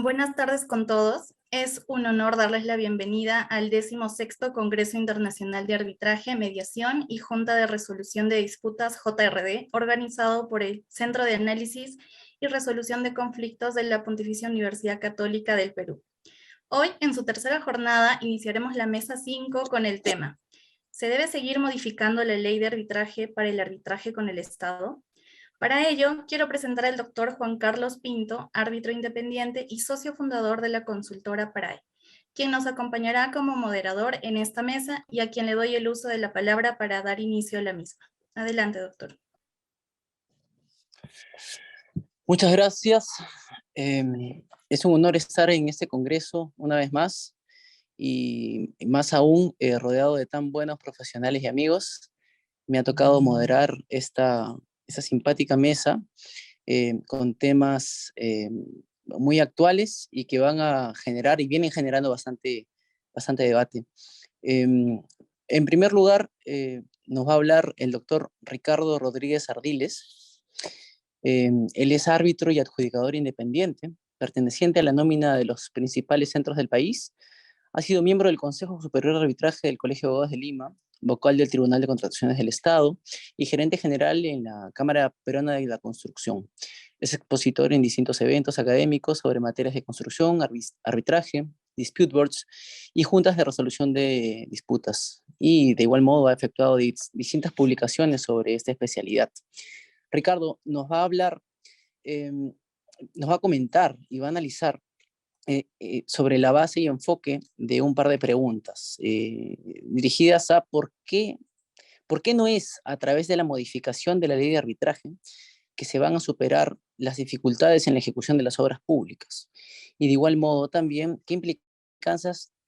Buenas tardes con todos. Es un honor darles la bienvenida al 16º Congreso Internacional de Arbitraje, Mediación y Junta de Resolución de Disputas JRD, organizado por el Centro de Análisis y Resolución de Conflictos de la Pontificia Universidad Católica del Perú. Hoy, en su tercera jornada, iniciaremos la mesa 5 con el tema: ¿se debe seguir modificando la ley de arbitraje para el arbitraje con el Estado? Para ello, quiero presentar al doctor Juan Carlos Pinto, árbitro independiente y socio fundador de la consultora PARAE, quien nos acompañará como moderador en esta mesa y a quien le doy el uso de la palabra para dar inicio a la misma. Adelante, doctor. Muchas gracias. Es un honor estar en este congreso una vez más, y más aún rodeado de tan buenos profesionales y amigos. Me ha tocado moderar esta simpática mesa con temas muy actuales y que van a generar y vienen generando bastante debate. En primer lugar, nos va a hablar el doctor Ricardo Rodríguez Ardiles. Él es árbitro y adjudicador independiente, perteneciente a la nómina de los principales centros del país. Ha sido miembro del Consejo Superior de Arbitraje del Colegio de Abogados de Lima, vocal del Tribunal de Contrataciones del Estado y gerente general en la Cámara Peruana de la Construcción. Es expositor en distintos eventos académicos sobre materias de construcción, arbitraje, dispute boards y juntas de resolución de disputas. Y de igual modo ha efectuado distintas publicaciones sobre esta especialidad. Ricardo nos va a hablar, nos va a comentar y va a analizar sobre la base y enfoque de un par de preguntas dirigidas a por qué no es a través de la modificación de la ley de arbitraje que se van a superar las dificultades en la ejecución de las obras públicas. Y de igual modo también, ¿qué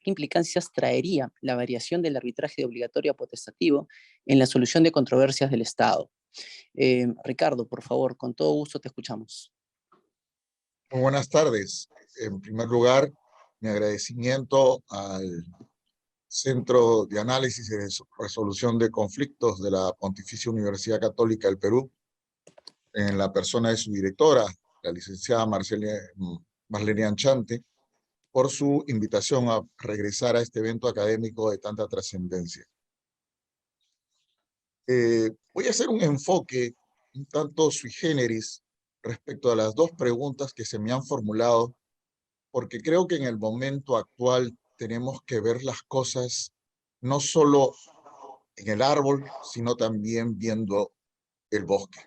implicancias traería la variación del arbitraje de obligatorio a potestativo en la solución de controversias del Estado? Ricardo, por favor, con todo gusto te escuchamos. Muy buenas tardes. En primer lugar, mi agradecimiento al Centro de Análisis y Resolución de Conflictos de la Pontificia Universidad Católica del Perú, en la persona de su directora, la licenciada Marlene Anchante, por su invitación a regresar a este evento académico de tanta trascendencia. Voy a hacer un enfoque un tanto sui generis respecto a las dos preguntas que se me han formulado, porque creo que en el momento actual tenemos que ver las cosas no solo en el árbol, sino también viendo el bosque.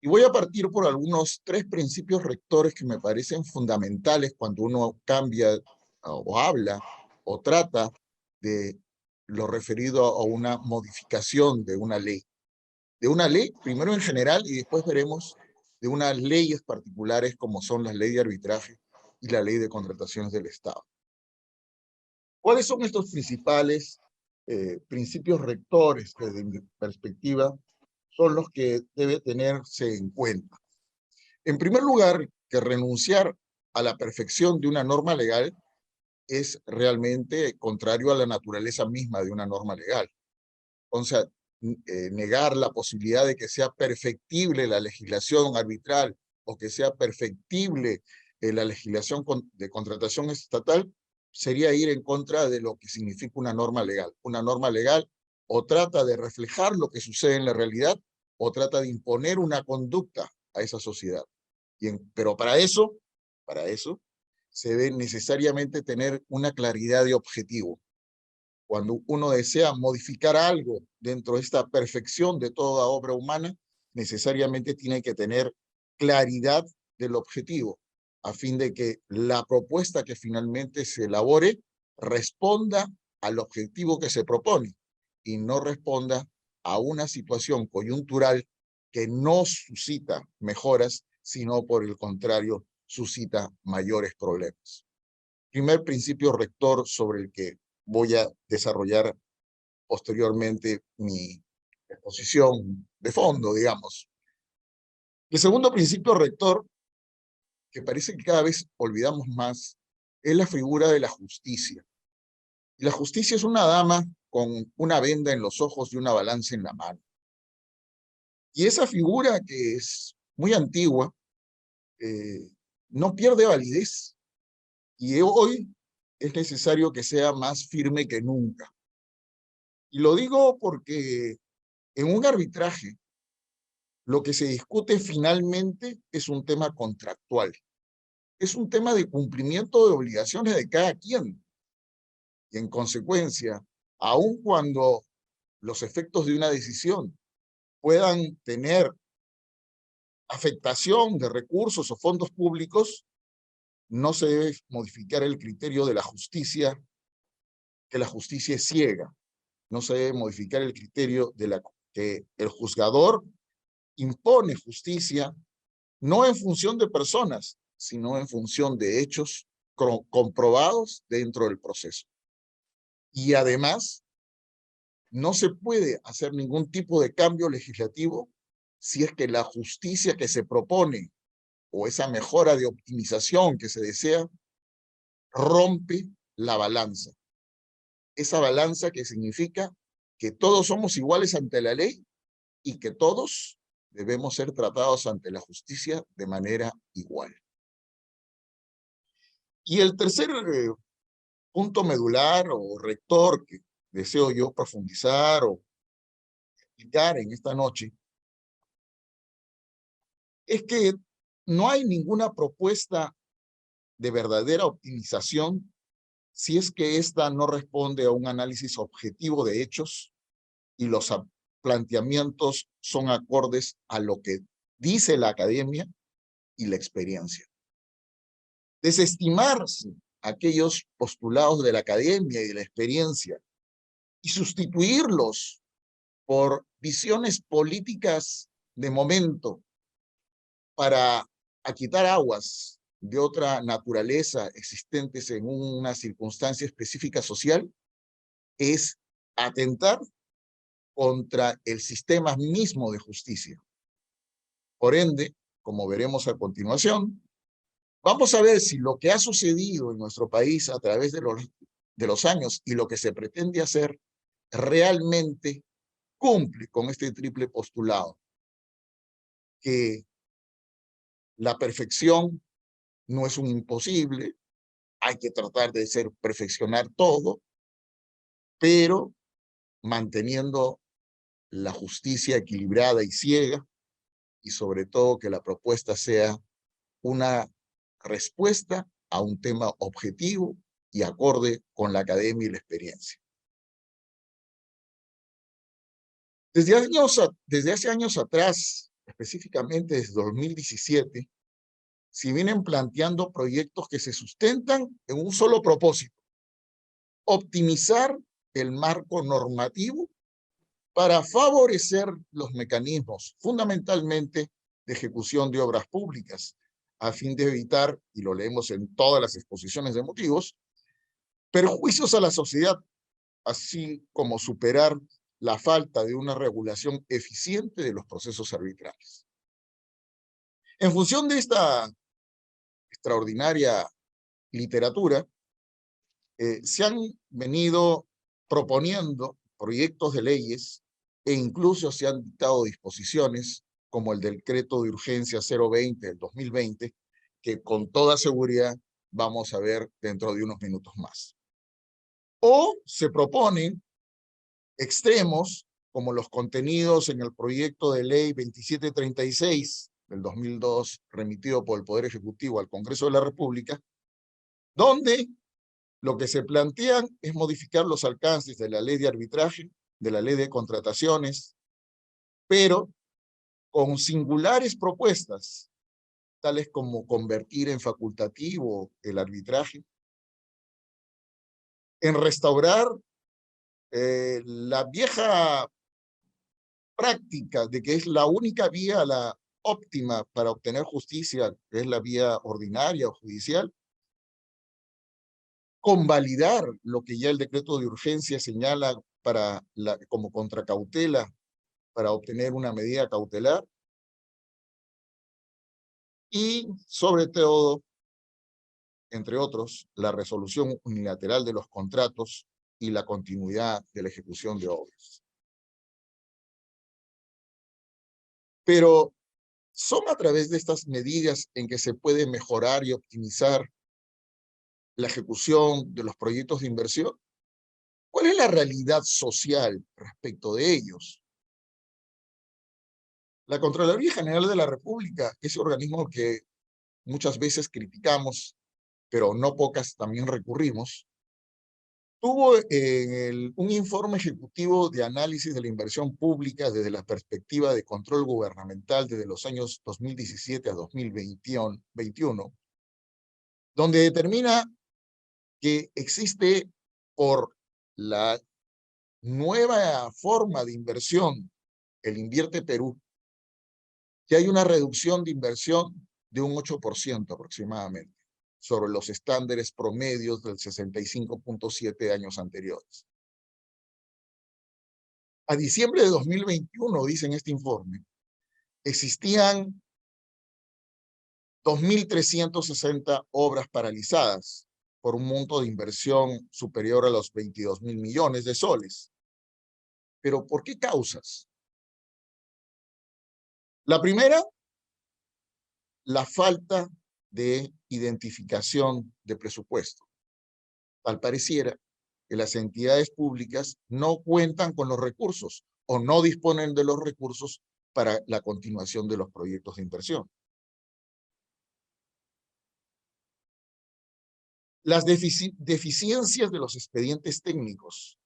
Y voy a partir por algunos tres principios rectores que me parecen fundamentales cuando uno cambia o habla o trata de lo referido a una modificación de una ley. De una ley, primero en general, y después veremos de unas leyes particulares como son la ley de arbitraje y la ley de contrataciones del Estado. ¿Cuáles son estos principales principios rectores que desde mi perspectiva son los que debe tenerse en cuenta? En primer lugar, que renunciar a la perfección de una norma legal es realmente contrario a la naturaleza misma de una norma legal. O sea, negar la posibilidad de que sea perfectible la legislación arbitral o que sea perfectible la legislación de contratación estatal sería ir en contra de lo que significa una norma legal. Una norma legal o trata de reflejar lo que sucede en la realidad o trata de imponer una conducta a esa sociedad. Pero para eso se debe necesariamente tener una claridad de objetivo. Cuando uno desea modificar algo dentro de esta perfección de toda obra humana, necesariamente tiene que tener claridad del objetivo, a fin de que la propuesta que finalmente se elabore responda al objetivo que se propone y no responda a una situación coyuntural que no suscita mejoras, sino por el contrario, suscita mayores problemas. Primer principio rector sobre el que voy a desarrollar posteriormente mi exposición de fondo, digamos. El segundo principio rector, que parece que cada vez olvidamos más, es la figura de la justicia. Y la justicia es una dama con una venda en los ojos y una balanza en la mano. Y esa figura, que es muy antigua, no pierde validez. Y hoy es necesario que sea más firme que nunca. Y lo digo porque en un arbitraje, lo que se discute finalmente es un tema contractual. Es un tema de cumplimiento de obligaciones de cada quien. Y en consecuencia, aun cuando los efectos de una decisión puedan tener afectación de recursos o fondos públicos, no se debe modificar el criterio de la justicia, que la justicia es ciega. No se debe modificar el criterio de que el juzgador impone justicia no en función de personas, sino en función de hechos comprobados dentro del proceso. Y además, no se puede hacer ningún tipo de cambio legislativo si es que la justicia que se propone o esa mejora de optimización que se desea rompe la balanza. Esa balanza que significa que todos somos iguales ante la ley y que todos debemos ser tratados ante la justicia de manera igual. Y el tercer punto medular o rector que deseo yo profundizar o explicar en esta noche es que no hay ninguna propuesta de verdadera optimización si es que ésta no responde a un análisis objetivo de hechos y los planteamientos son acordes a lo que dice la academia y la experiencia. Desestimar aquellos postulados de la academia y de la experiencia y sustituirlos por visiones políticas de momento para aquitar aguas de otra naturaleza existentes en una circunstancia específica social, es atentar contra el sistema mismo de justicia. Por ende, como veremos a continuación, vamos a ver si lo que ha sucedido en nuestro país a través de los años y lo que se pretende hacer realmente cumple con este triple postulado, que la perfección no es un imposible, hay que tratar de perfeccionar todo, pero manteniendo la justicia equilibrada y ciega, y sobre todo que la propuesta sea una respuesta a un tema objetivo y acorde con la academia y la experiencia. Desde hace años atrás, específicamente desde 2017, se vienen planteando proyectos que se sustentan en un solo propósito: optimizar el marco normativo para favorecer los mecanismos, fundamentalmente de ejecución de obras públicas, a fin de evitar, y lo leemos en todas las exposiciones de motivos, perjuicios a la sociedad, así como superar la falta de una regulación eficiente de los procesos arbitrales. En función de esta extraordinaria literatura, se han venido proponiendo proyectos de leyes e incluso se han dictado disposiciones como el decreto de urgencia 020 del 2020, que con toda seguridad vamos a ver dentro de unos minutos más. O se proponen extremos como los contenidos en el proyecto de ley 2736 del 2002, remitido por el Poder Ejecutivo al Congreso de la República, donde lo que se plantean es modificar los alcances de la ley de arbitraje, de la ley de contrataciones, pero con singulares propuestas, tales como convertir en facultativo el arbitraje, en restaurar la vieja práctica de que es la única vía, la óptima para obtener justicia, que es la vía ordinaria o judicial, convalidar lo que ya el decreto de urgencia señala como contracautela para obtener una medida cautelar, y sobre todo, entre otros, la resolución unilateral de los contratos y la continuidad de la ejecución de obras. Pero son a través de estas medidas en que se puede mejorar y optimizar la ejecución de los proyectos de inversión. ¿Cuál es la realidad social respecto de ellos? La Contraloría General de la República, ese organismo que muchas veces criticamos, pero no pocas también recurrimos, tuvo un informe ejecutivo de análisis de la inversión pública desde la perspectiva de control gubernamental desde los años 2017 a 2021, donde determina que existe, por la nueva forma de inversión, el Invierte Perú, que hay una reducción de inversión de un 8% aproximadamente sobre los estándares promedios del 65.7 años anteriores. A diciembre de 2021, dice en este informe, existían 2.360 obras paralizadas por un monto de inversión superior a los 22.000 millones de soles. ¿Pero por qué causas? La primera, la falta de identificación de presupuesto. Tal pareciera que las entidades públicas no cuentan con los recursos o no disponen de los recursos para la continuación de los proyectos de inversión. Las deficiencias de los expedientes técnicos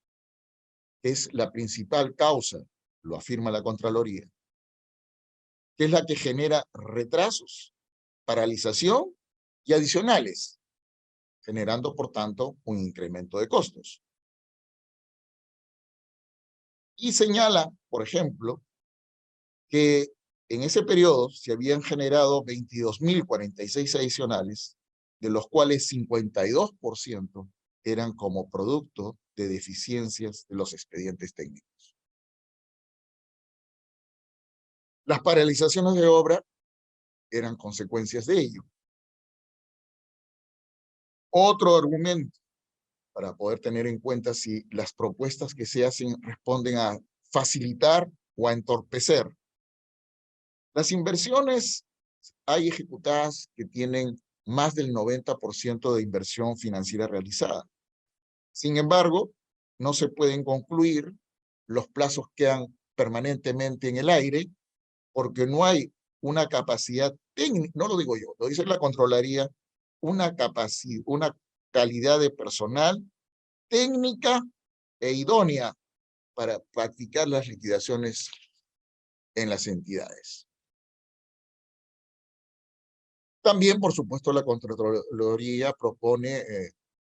es la principal causa, lo afirma la Contraloría, que es la que genera retrasos, paralización y adicionales, generando, por tanto, un incremento de costos. Y señala, por ejemplo, que en ese periodo se habían generado 22.046 adicionales, de los cuales 52% eran como producto de deficiencias de los expedientes técnicos. Las paralizaciones de obra eran consecuencias de ello. Otro argumento para poder tener en cuenta si las propuestas que se hacen responden a facilitar o a entorpecer. Las inversiones hay ejecutadas que tienen más del 90% de inversión financiera realizada. Sin embargo, no se pueden concluir, los plazos quedan permanentemente en el aire porque no hay una capacidad técnica, no lo digo yo, lo dice la Contraloría, una calidad de personal técnica e idónea para practicar las liquidaciones en las entidades. También, por supuesto, la Contraloría propone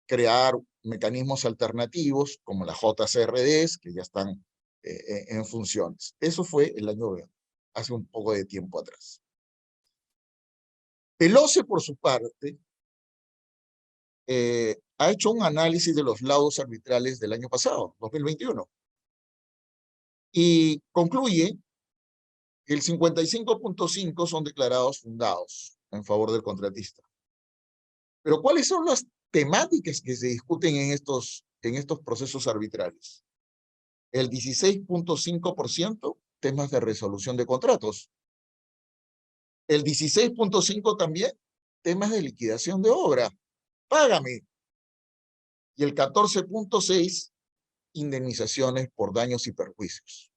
crear mecanismos alternativos como las JCRDs, que ya están en funciones. Eso fue el año, hace un poco de tiempo atrás. El OCE, por su parte, ha hecho un análisis de los laudos arbitrales del año pasado, 2021, y concluye que el 55.5 son declarados fundados en favor del contratista. Pero ¿cuáles son las temáticas que se discuten en estos procesos arbitrales? El 16.5% temas de resolución de contratos. El 16.5 también temas de liquidación de obra. Págame. Y el 14.6 indemnizaciones por daños y perjuicios.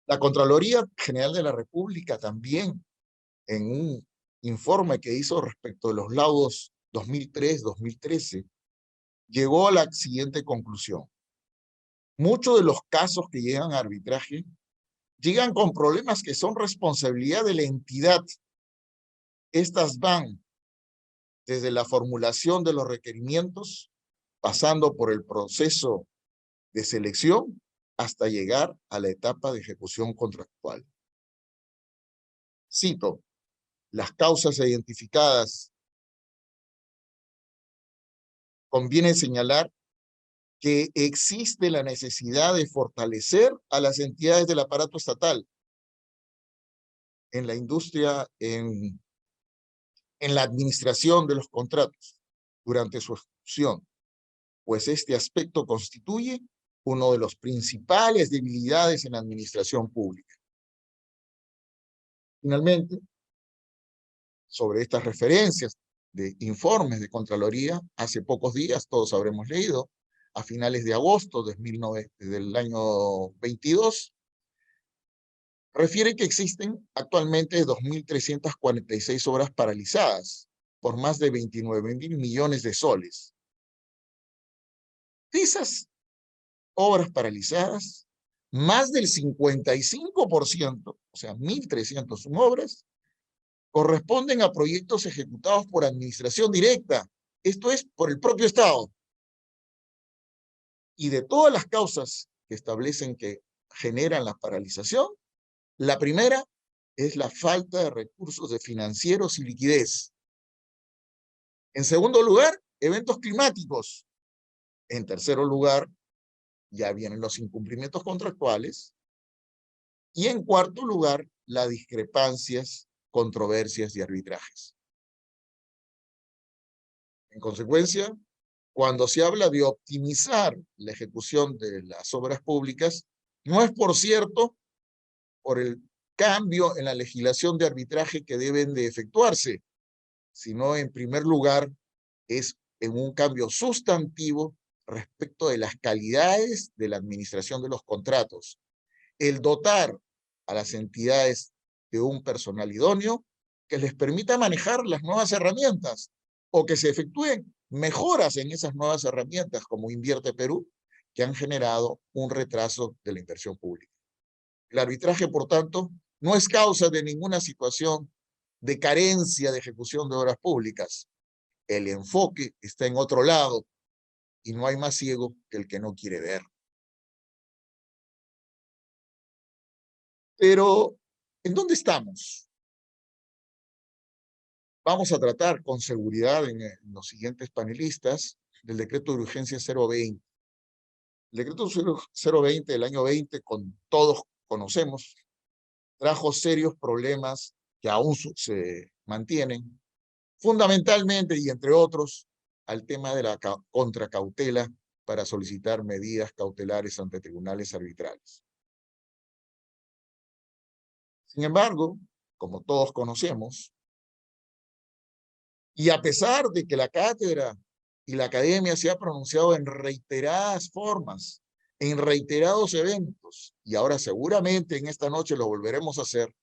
La Contraloría General de la República también, en un informe que hizo respecto de los laudos 2003-2013, llegó a la siguiente conclusión. Muchos de los casos que llegan a arbitraje llegan con problemas que son responsabilidad de la entidad. Estas van desde la formulación de los requerimientos pasando por el proceso de selección hasta llegar a la etapa de ejecución contractual. Cito, las causas identificadas. Conviene señalar que existe la necesidad de fortalecer a las entidades del aparato estatal en la industria, en la administración de los contratos durante su ejecución, pues este aspecto constituye uno de los principales debilidades en la administración pública. Finalmente, sobre estas referencias de informes de Contraloría, hace pocos días, todos habremos leído, a finales de agosto del año 22, refiere que existen actualmente 2.346 obras paralizadas por más de 29.000 millones de soles. De esas obras paralizadas, más del 55%, o sea, 1.301 obras, corresponden a proyectos ejecutados por administración directa, esto es, por el propio Estado. Y de todas las causas que establecen que generan la paralización, la primera es la falta de recursos financieros y liquidez. En segundo lugar, eventos climáticos. En tercer lugar, ya vienen los incumplimientos contractuales. Y en cuarto lugar, las discrepancias, controversias y arbitrajes. En consecuencia, cuando se habla de optimizar la ejecución de las obras públicas, no es, por cierto, por el cambio en la legislación de arbitraje que deben de efectuarse, sino en primer lugar es en un cambio sustantivo respecto de las calidades de la administración de los contratos. El dotar a las entidades de un personal idóneo que les permita manejar las nuevas herramientas o que se efectúen mejoras en esas nuevas herramientas como Invierte Perú, que han generado un retraso de la inversión pública. El arbitraje, por tanto, no es causa de ninguna situación de carencia de ejecución de obras públicas. El enfoque está en otro lado y no hay más ciego que el que no quiere ver. Pero, ¿en dónde estamos? Vamos a tratar con seguridad en los siguientes panelistas del decreto de urgencia 020. El decreto 020 del año 20, con todos conocemos, trajo serios problemas que aún se mantienen, fundamentalmente y entre otros, al tema de la contracautela para solicitar medidas cautelares ante tribunales arbitrales. Sin embargo, como todos conocemos, y a pesar de que la cátedra y la academia se ha pronunciado en reiteradas formas, en reiterados eventos, y ahora seguramente en esta noche lo volveremos a hacer,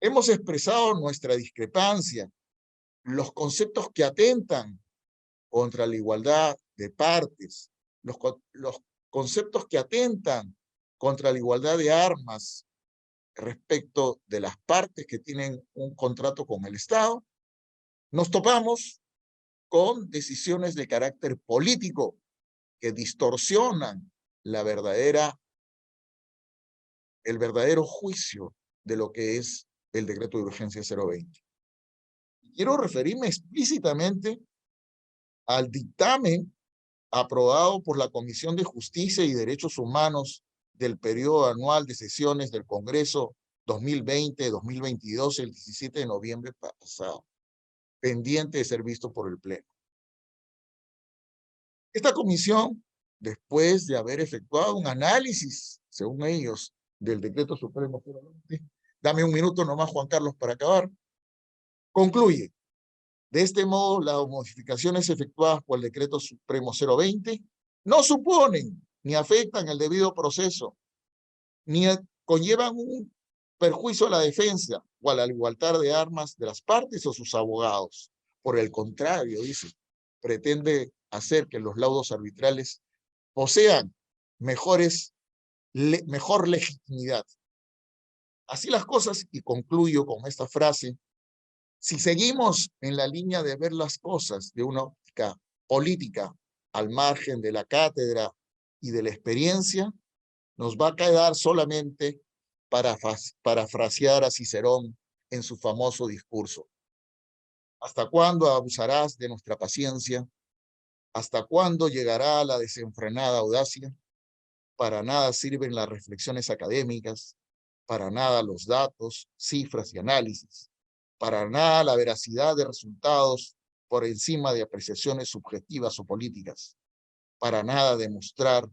hemos expresado nuestra discrepancia, los conceptos que atentan contra la igualdad de partes, los conceptos que atentan contra la igualdad de armas respecto de las partes que tienen un contrato con el Estado, nos topamos con decisiones de carácter político que distorsionan el verdadero juicio de lo que es el decreto de urgencia 020. Quiero referirme explícitamente al dictamen aprobado por la Comisión de Justicia y Derechos Humanos del periodo anual de sesiones del Congreso 2020-2022, el 17 de noviembre pasado, pendiente de ser visto por el Pleno. Esta comisión, después de haber efectuado un análisis, según ellos, del Decreto Supremo 020, dame un minuto nomás, Juan Carlos, para acabar, concluye: de este modo, las modificaciones efectuadas por el Decreto Supremo 020 no suponen ni afectan el debido proceso, ni conllevan un perjuicio a la defensa o a la igualdad de armas de las partes o sus abogados. Por el contrario, dice, pretende hacer que los laudos arbitrales posean mejor legitimidad. Así las cosas, y concluyo con esta frase: si seguimos en la línea de ver las cosas de una óptica política al margen de la cátedra y de la experiencia, nos va a quedar solamente parafrasear a Cicerón en su famoso discurso. ¿Hasta cuándo abusarás de nuestra paciencia? ¿Hasta cuándo llegará la desenfrenada audacia? Para nada sirven las reflexiones académicas, para nada los datos, cifras y análisis, para nada la veracidad de resultados por encima de apreciaciones subjetivas o políticas, para nada demostrar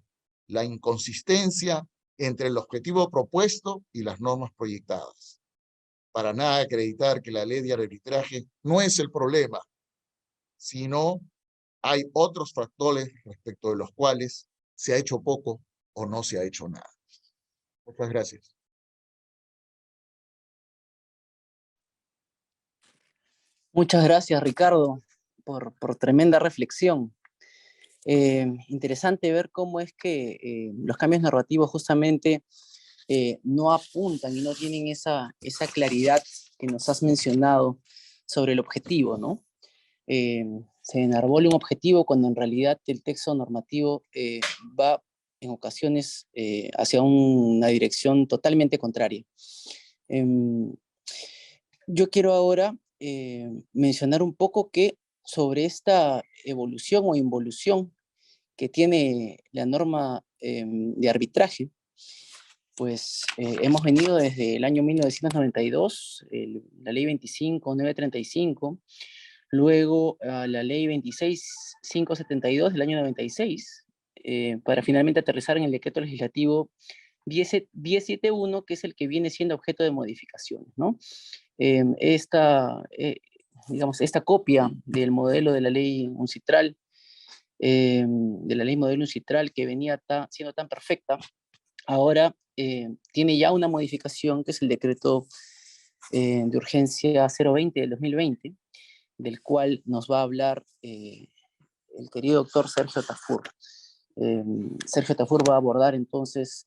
la inconsistencia entre el objetivo propuesto y las normas proyectadas, para nada acreditar que la ley de arbitraje no es el problema, sino hay otros factores respecto de los cuales se ha hecho poco o no se ha hecho nada. Muchas gracias. Muchas gracias, Ricardo, por tremenda reflexión. Interesante ver cómo es que los cambios narrativos justamente no apuntan y no tienen esa claridad que nos has mencionado sobre el objetivo, ¿no? Se enarbola un objetivo cuando en realidad el texto normativo va en ocasiones hacia una dirección totalmente contraria. Yo quiero ahora mencionar un poco que sobre esta evolución o involución que tiene la norma de arbitraje, pues hemos venido desde el año 1992, la ley 25.935, luego la ley 26.572 del año 96, para finalmente aterrizar en el decreto legislativo 1071, que es el que viene siendo objeto de modificaciones, ¿no? Digamos, esta copia del modelo de la ley uncitral, que venía siendo tan perfecta, ahora tiene ya una modificación, que es el decreto de urgencia 020 del 2020, del cual nos va a hablar el querido doctor Sergio Tafur. Sergio Tafur va a abordar entonces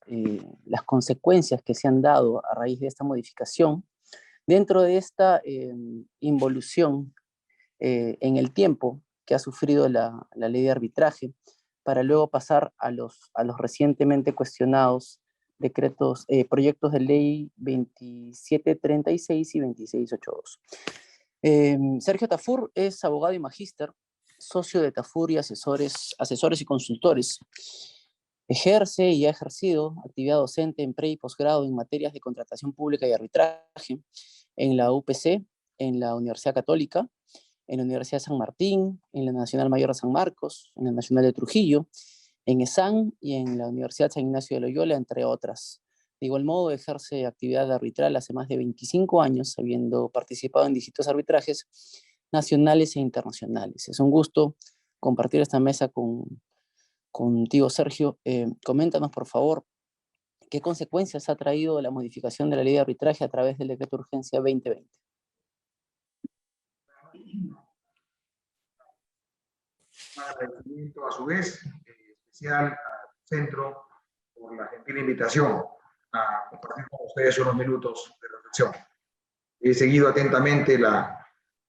las consecuencias que se han dado a raíz de esta modificación dentro de esta involución en el tiempo que ha sufrido la ley de arbitraje, para luego pasar a los recientemente cuestionados proyectos de ley 2736 y 2682. Sergio Tafur es abogado y magíster, socio de Tafur y asesores y consultores. Ejerce y ha ejercido actividad docente en pre y posgrado en materias de contratación pública y arbitraje en la UPC, en la Universidad Católica, en la Universidad de San Martín, en la Nacional Mayor de San Marcos, en la Nacional de Trujillo, en ESAN y en la Universidad San Ignacio de Loyola, entre otras. De igual modo, ejerce actividad arbitral hace más de 25 años, habiendo participado en distintos arbitrajes nacionales e internacionales. Es un gusto compartir esta mesa contigo, Sergio. Coméntanos, por favor, qué consecuencias ha traído la modificación de la ley de arbitraje a través del decreto de urgencia 2020. Un agradecimiento a su vez especial al centro por la gentil invitación a compartir con ustedes unos minutos de reflexión. He seguido atentamente la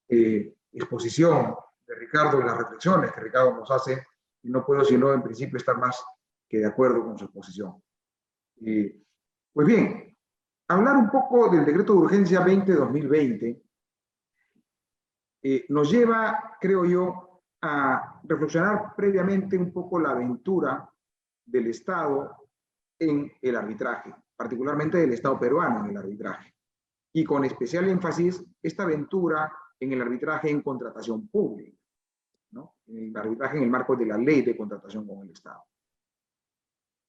exposición de Ricardo y las reflexiones que Ricardo nos hace y no puedo sino en principio estar más que de acuerdo con su exposición. Pues bien, hablar un poco del decreto de urgencia 20-2020 nos lleva, creo yo, a reflexionar previamente un poco la aventura del Estado en el arbitraje, particularmente del Estado peruano en el arbitraje, y con especial énfasis esta aventura en el arbitraje en contratación pública, ¿no? En el arbitraje en el marco de la ley de contratación con el Estado.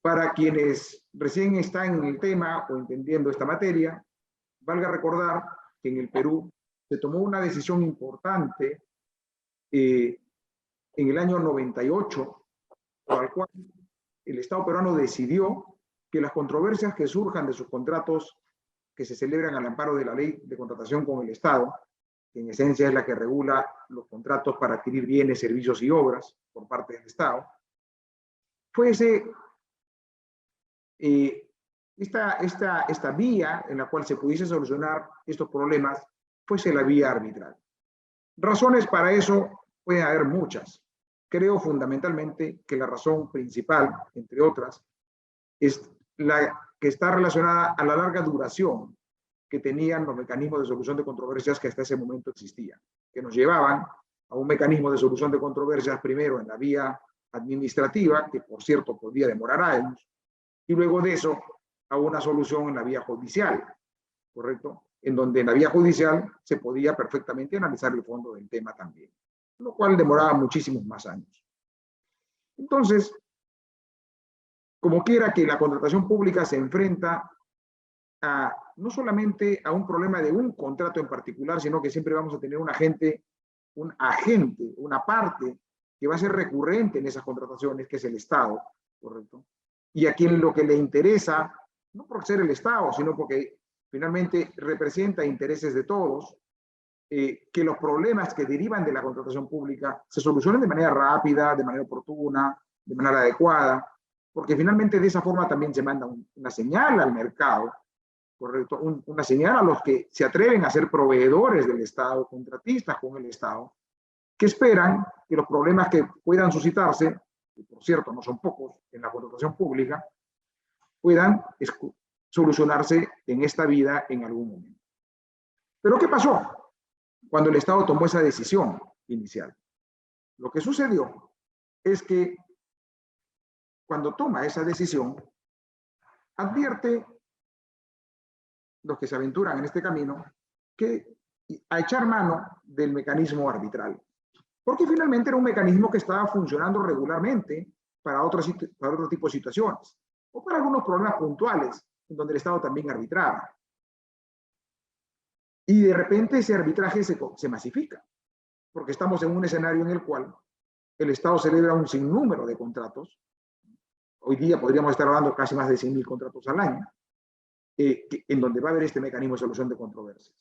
Para quienes recién están en el tema o entendiendo esta materia, valga recordar que en el Perú se tomó una decisión importante en el año 98, por el cual el Estado peruano decidió que las controversias que surjan de sus contratos que se celebran al amparo de la ley de contratación con el Estado, que en esencia es la que regula los contratos para adquirir bienes, servicios y obras por parte del Estado, fuese esta vía en la cual se pudiese solucionar estos problemas, fuese la vía arbitral. Razones para eso pueden haber muchas. creo fundamentalmente que la razón principal, entre otras, es la que está relacionada a la larga duración que tenían los mecanismos de solución de controversias que hasta ese momento existían, que nos llevaban a un mecanismo de solución de controversias primero en la vía administrativa, que por cierto podía demorar años, y luego de eso a una solución en la vía judicial, ¿correcto? En donde en la vía judicial se podía perfectamente analizar el fondo del tema también, lo cual demoraba muchísimos más años. Entonces, como quiera que la contratación pública se enfrenta no solamente a un problema de un contrato en particular, sino que siempre vamos a tener un agente, una parte que va a ser recurrente en esas contrataciones, que es el Estado, ¿correcto? Y a quien lo que le interesa, no por ser el Estado, sino porque finalmente representa intereses de todos, que los problemas que derivan de la contratación pública se solucionen de manera rápida, de manera oportuna, de manera adecuada, porque finalmente de esa forma también se manda una señal al mercado, ¿correcto? Una señal a los que se atreven a ser proveedores del Estado, contratistas con el Estado, que esperan que los problemas que puedan suscitarse, que por cierto no son pocos en la contratación pública, puedan solucionarse en esta vida en algún momento. ¿Pero qué pasó cuando el Estado tomó esa decisión inicial? Lo que sucedió es que cuando toma esa decisión, advierte los que se aventuran en este camino que a echar mano del mecanismo arbitral, porque finalmente era un mecanismo que estaba funcionando regularmente para otro tipo de situaciones, o para algunos problemas puntuales, en donde el Estado también arbitraba. Y de repente ese arbitraje se masifica, porque estamos en un escenario en el cual el Estado celebra un sinnúmero de contratos. Hoy día podríamos estar hablando casi más de 100.000 contratos al año, en donde va a haber este mecanismo de solución de controversias.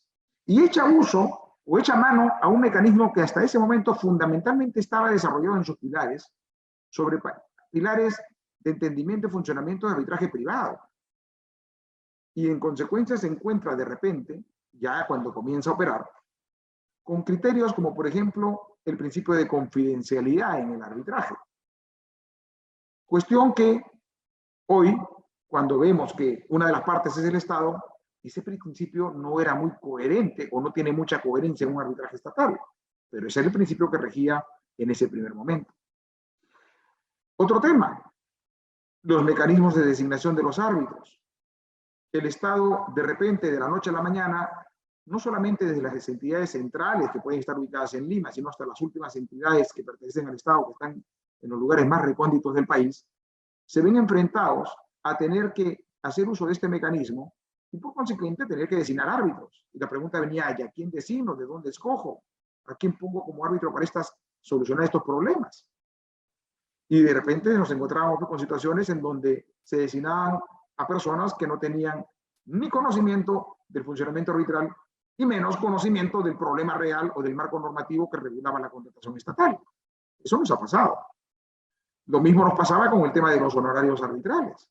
Y echa uso o echa mano a un mecanismo que hasta ese momento fundamentalmente estaba desarrollado en sus pilares, sobre pilares de entendimiento y funcionamiento de arbitraje privado. Y en consecuencia se encuentra de repente, ya cuando comienza a operar, con criterios como por ejemplo el principio de confidencialidad en el arbitraje. Cuestión que hoy, cuando vemos que una de las partes es el Estado, ese principio no era muy coherente o no tiene mucha coherencia en un arbitraje estatal, pero ese era el principio que regía en ese primer momento. Otro tema, los mecanismos de designación de los árbitros. El Estado, de repente, de la noche a la mañana, no solamente desde las entidades centrales que pueden estar ubicadas en Lima, sino hasta las últimas entidades que pertenecen al Estado, que están en los lugares más recónditos del país, se ven enfrentados a tener que hacer uso de este mecanismo y por consiguiente tener que designar árbitros. Y la pregunta venía, ¿y a quién designo? ¿De dónde escojo? ¿A quién pongo como árbitro para solucionar estos problemas? Y de repente nos encontrábamos con situaciones en donde se designaban a personas que no tenían ni conocimiento del funcionamiento arbitral y menos conocimiento del problema real o del marco normativo que regulaba la contratación estatal. Eso nos ha pasado. Lo mismo nos pasaba con el tema de los honorarios arbitrales,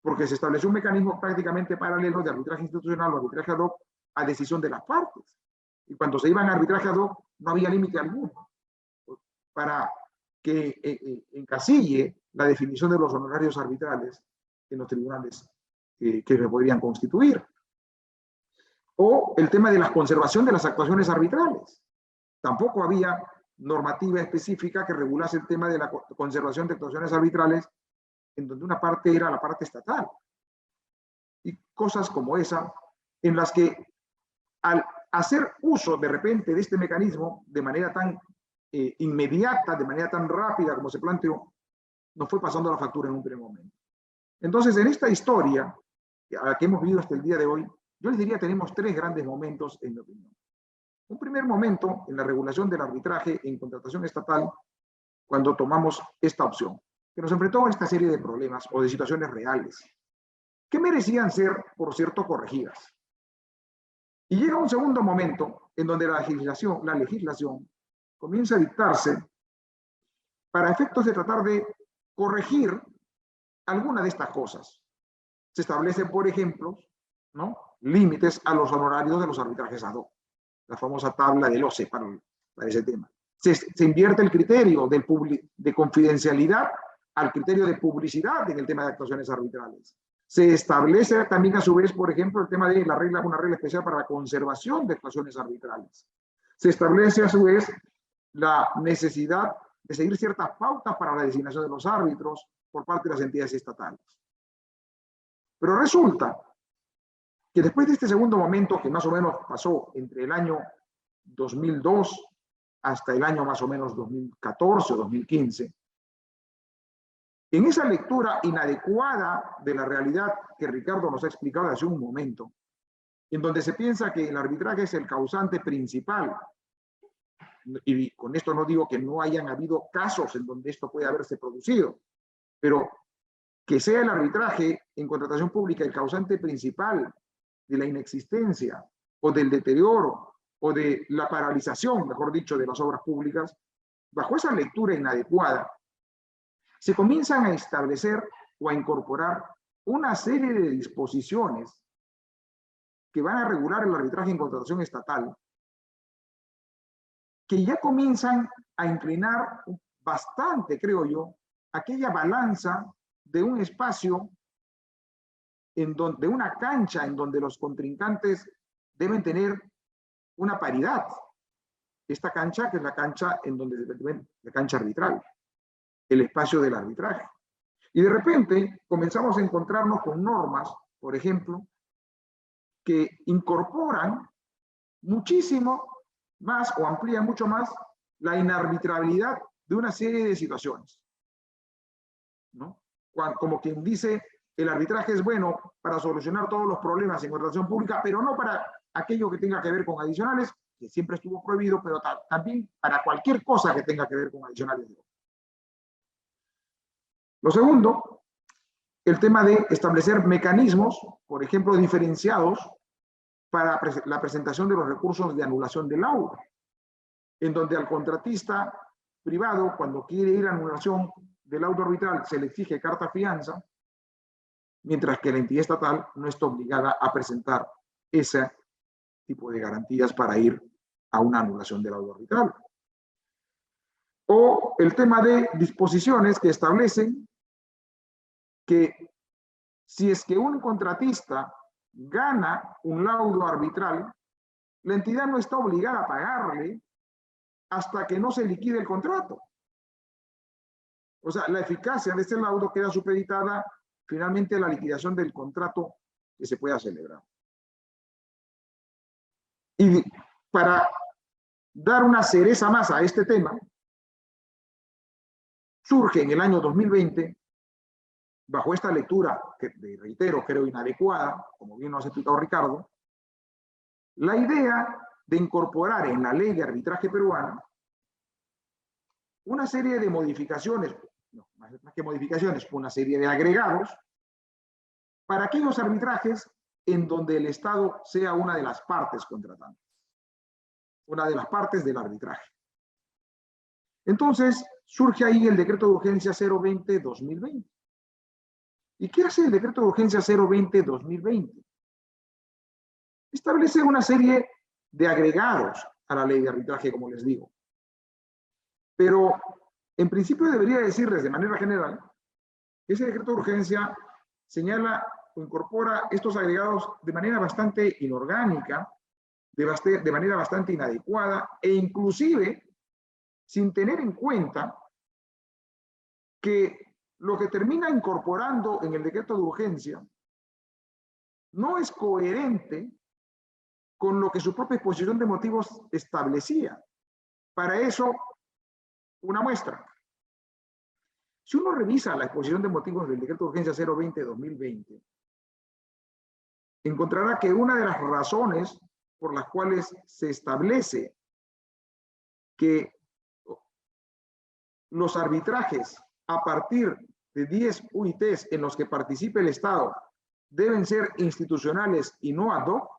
porque se estableció un mecanismo prácticamente paralelo de arbitraje institucional o arbitraje ad hoc a decisión de las partes. Y cuando se iban a arbitraje ad hoc no había límite alguno para que encasille la definición de los honorarios arbitrales en los tribunales que se podrían constituir. O el tema de la conservación de las actuaciones arbitrales. Tampoco había normativa específica que regulase el tema de la conservación de actuaciones arbitrales, en donde una parte era la parte estatal. Y cosas como esa, en las que al hacer uso de repente de este mecanismo de manera tan inmediata, de manera tan rápida como se planteó, nos fue pasando la factura en un primer momento. Entonces, en esta historia a la que hemos vivido hasta el día de hoy, yo les diría tenemos tres grandes momentos, en mi opinión. Un primer momento en la regulación del arbitraje en contratación estatal, cuando tomamos esta opción, que nos enfrentó a esta serie de problemas o de situaciones reales, que merecían ser, por cierto, corregidas. Y llega un segundo momento en donde la legislación comienza a dictarse para efectos de tratar de corregir alguna de estas cosas. Se establecen, por ejemplo, ¿no?, límites a los honorarios de los arbitrajes ad hoc, la famosa tabla del OCE para ese tema. Se invierte el criterio de confidencialidad al criterio de publicidad en el tema de actuaciones arbitrales. Se establece también a su vez, por ejemplo, el tema de una regla especial para la conservación de actuaciones arbitrales. Se establece a su vez la necesidad de seguir ciertas pautas para la designación de los árbitros por parte de las entidades estatales. Pero resulta que después de este segundo momento, que más o menos pasó entre el año 2002 hasta el año más o menos 2014 o 2015, en esa lectura inadecuada de la realidad que Ricardo nos ha explicado hace un momento, en donde se piensa que el arbitraje es el causante principal, y con esto no digo que no hayan habido casos en donde esto puede haberse producido, pero que sea el arbitraje en contratación pública el causante principal de la inexistencia o del deterioro o de la paralización, mejor dicho, de las obras públicas, bajo esa lectura inadecuada, se comienzan a establecer o a incorporar una serie de disposiciones que van a regular el arbitraje en contratación estatal, que ya comienzan a inclinar bastante, creo yo, aquella balanza de un espacio, de una cancha en donde los contrincantes deben tener una paridad. Esta cancha, que es la cancha en donde se ve la cancha arbitral, el espacio del arbitraje. Y de repente comenzamos a encontrarnos con normas, por ejemplo, que incorporan muchísimo más o amplían mucho más la inarbitrabilidad de una serie de situaciones, ¿no? Como quien dice, el arbitraje es bueno para solucionar todos los problemas en contratación pública, pero no para aquello que tenga que ver con adicionales, que siempre estuvo prohibido, pero también para cualquier cosa que tenga que ver con adicionales. Lo segundo, el tema de establecer mecanismos, por ejemplo, diferenciados para la presentación de los recursos de anulación del laudo, en donde al contratista privado, cuando quiere ir a anulación del laudo arbitral, se le exige carta fianza, mientras que la entidad estatal no está obligada a presentar ese tipo de garantías para ir a una anulación del laudo arbitral. O el tema de disposiciones que establecen que si es que un contratista gana un laudo arbitral, la entidad no está obligada a pagarle hasta que no se liquide el contrato. O sea, la eficacia de este laudo queda supeditada finalmente a la liquidación del contrato que se pueda celebrar. Y para dar una cereza más a este tema, surge en el año 2020, bajo esta lectura, que reitero, creo inadecuada, como bien nos ha explicado Ricardo, la idea de incorporar en la ley de arbitraje peruana una serie de modificaciones, no, más que modificaciones, una serie de agregados para aquellos arbitrajes en donde el Estado sea una de las partes contratantes, una de las partes del arbitraje. Entonces, surge ahí el decreto de urgencia 020-2020. ¿Y qué hace el decreto de urgencia 020-2020? Establece una serie de agregados a la ley de arbitraje, como les digo. Pero, en principio, debería decirles de manera general que ese decreto de urgencia señala o incorpora estos agregados de manera bastante inorgánica, de manera bastante inadecuada, e inclusive sin tener en cuenta que lo que termina incorporando en el decreto de urgencia no es coherente con lo que su propia exposición de motivos establecía. Para eso, una muestra. Si uno revisa la exposición de motivos del decreto de urgencia 020-2020, encontrará que una de las razones por las cuales se establece que los arbitrajes a partir de 10 UITs en los que participe el Estado deben ser institucionales y no ad hoc,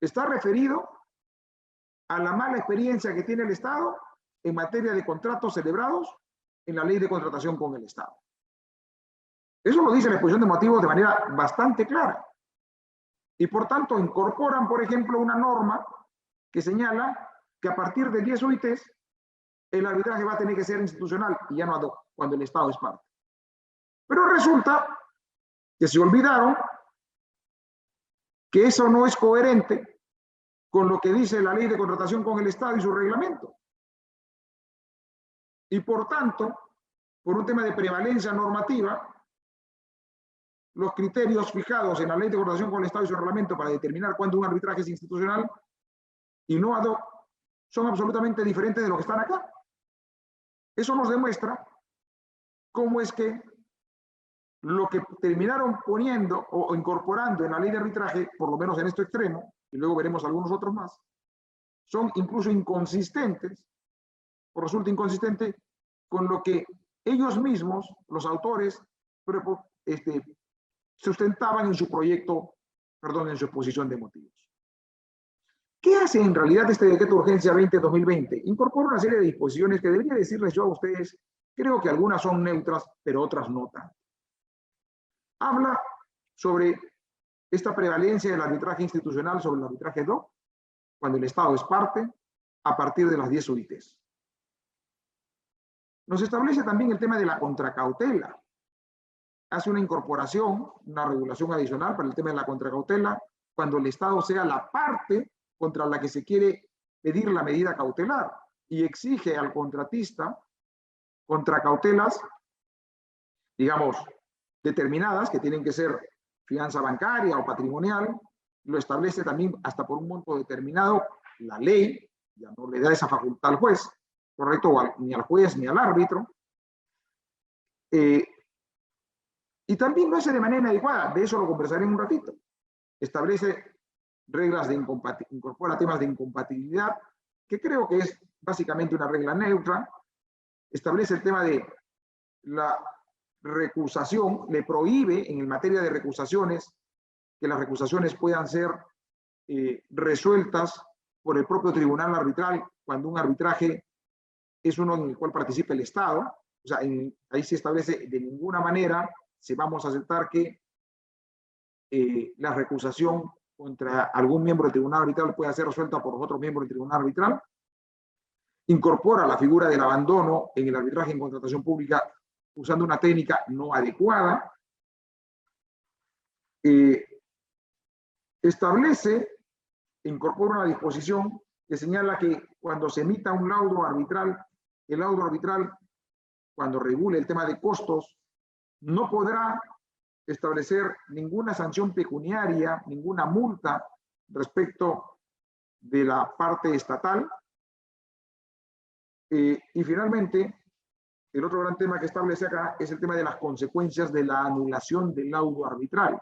está referido a la mala experiencia que tiene el Estado en materia de contratos celebrados en la ley de contratación con el Estado. Eso lo dice la exposición de motivos de manera bastante clara. Y por tanto incorporan, por ejemplo, una norma que señala que a partir de 10 OITs, el arbitraje va a tener que ser institucional y ya no ad hoc, cuando el Estado es parte. Pero resulta que se olvidaron que eso no es coherente con lo que dice la ley de contratación con el Estado y su reglamento. Y por tanto, por un tema de prevalencia normativa, los criterios fijados en la ley de contratación con el Estado y su reglamento para determinar cuándo un arbitraje es institucional y no ad hoc son absolutamente diferentes de lo que están acá. Eso nos demuestra cómo es que lo que terminaron poniendo o incorporando en la ley de arbitraje, por lo menos en este extremo, y luego veremos algunos otros más, son incluso inconsistentes, o resulta inconsistente con lo que ellos mismos, los autores, sustentaban en su proyecto, perdón, en su exposición de motivos. ¿Qué hace en realidad este decreto de urgencia 20-2020? Incorpora una serie de disposiciones que debería decirles yo a ustedes, creo que algunas son neutras, pero otras no tanto. Habla sobre esta prevalencia del arbitraje institucional sobre el arbitraje ad hoc, cuando el Estado es parte, a partir de las 10 OITs. Nos establece también el tema de la contracautela. Hace una incorporación, una regulación adicional para el tema de la contracautela, cuando el Estado sea la parte contra la que se quiere pedir la medida cautelar y exige al contratista contracautelas, digamos, determinadas, que tienen que ser fianza bancaria o patrimonial. Lo establece también hasta por un monto determinado. La ley ya no le da esa facultad al juez, ¿correcto? Ni al juez ni al árbitro. Y también lo hace de manera adecuada, de eso lo conversaré en un ratito. Establece reglas de incorpora temas de incompatibilidad, que creo que es básicamente una regla neutra. Establece el tema de la recusación, le prohíbe en materia de recusaciones que las recusaciones puedan ser resueltas por el propio tribunal arbitral cuando un arbitraje es uno en el cual participa el Estado. O sea, ahí se establece de ninguna manera si vamos a aceptar que la recusación contra algún miembro del tribunal arbitral pueda ser resuelta por otro miembro del tribunal arbitral. Incorpora la figura del abandono en el arbitraje en contratación pública usando una técnica no adecuada. Establece, incorpora una disposición que señala que cuando se emita un laudo arbitral, el laudo arbitral, cuando regule el tema de costos, no podrá establecer ninguna sanción pecuniaria, ninguna multa respecto de la parte estatal. Y finalmente, el otro gran tema que establece acá es el tema de las consecuencias de la anulación del laudo arbitral,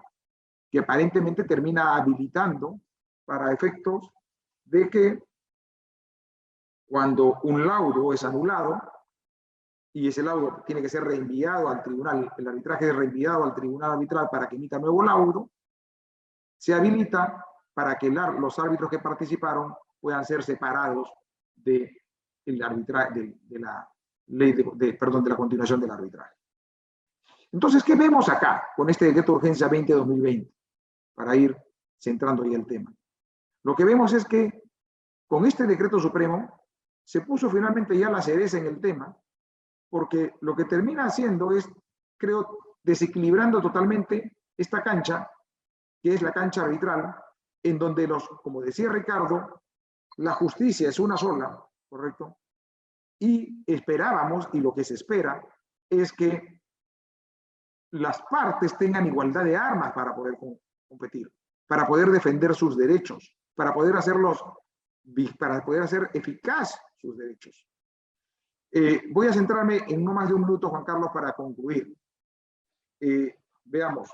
que aparentemente termina habilitando para efectos de que cuando un laudo es anulado y ese laudo tiene que ser reenviado al tribunal, el arbitraje es reenviado al tribunal arbitral para que emita nuevo laudo, se habilita para que los árbitros que participaron puedan ser separados de la ley de la continuación del arbitraje. Entonces, ¿qué vemos acá con este decreto de urgencia 20-2020? Para ir centrando ahí el tema. Lo que vemos es que con este decreto supremo se puso finalmente ya la cereza en el tema, porque lo que termina haciendo es, creo, desequilibrando totalmente esta cancha, que es la cancha arbitral, en donde como decía Ricardo, la justicia es una sola, ¿correcto? Y esperábamos, y lo que se espera, es que las partes tengan igualdad de armas para poder competir, para poder defender sus derechos, para poder hacer eficaz sus derechos. Voy a centrarme en no más de un minuto, Juan Carlos, para concluir. Veamos.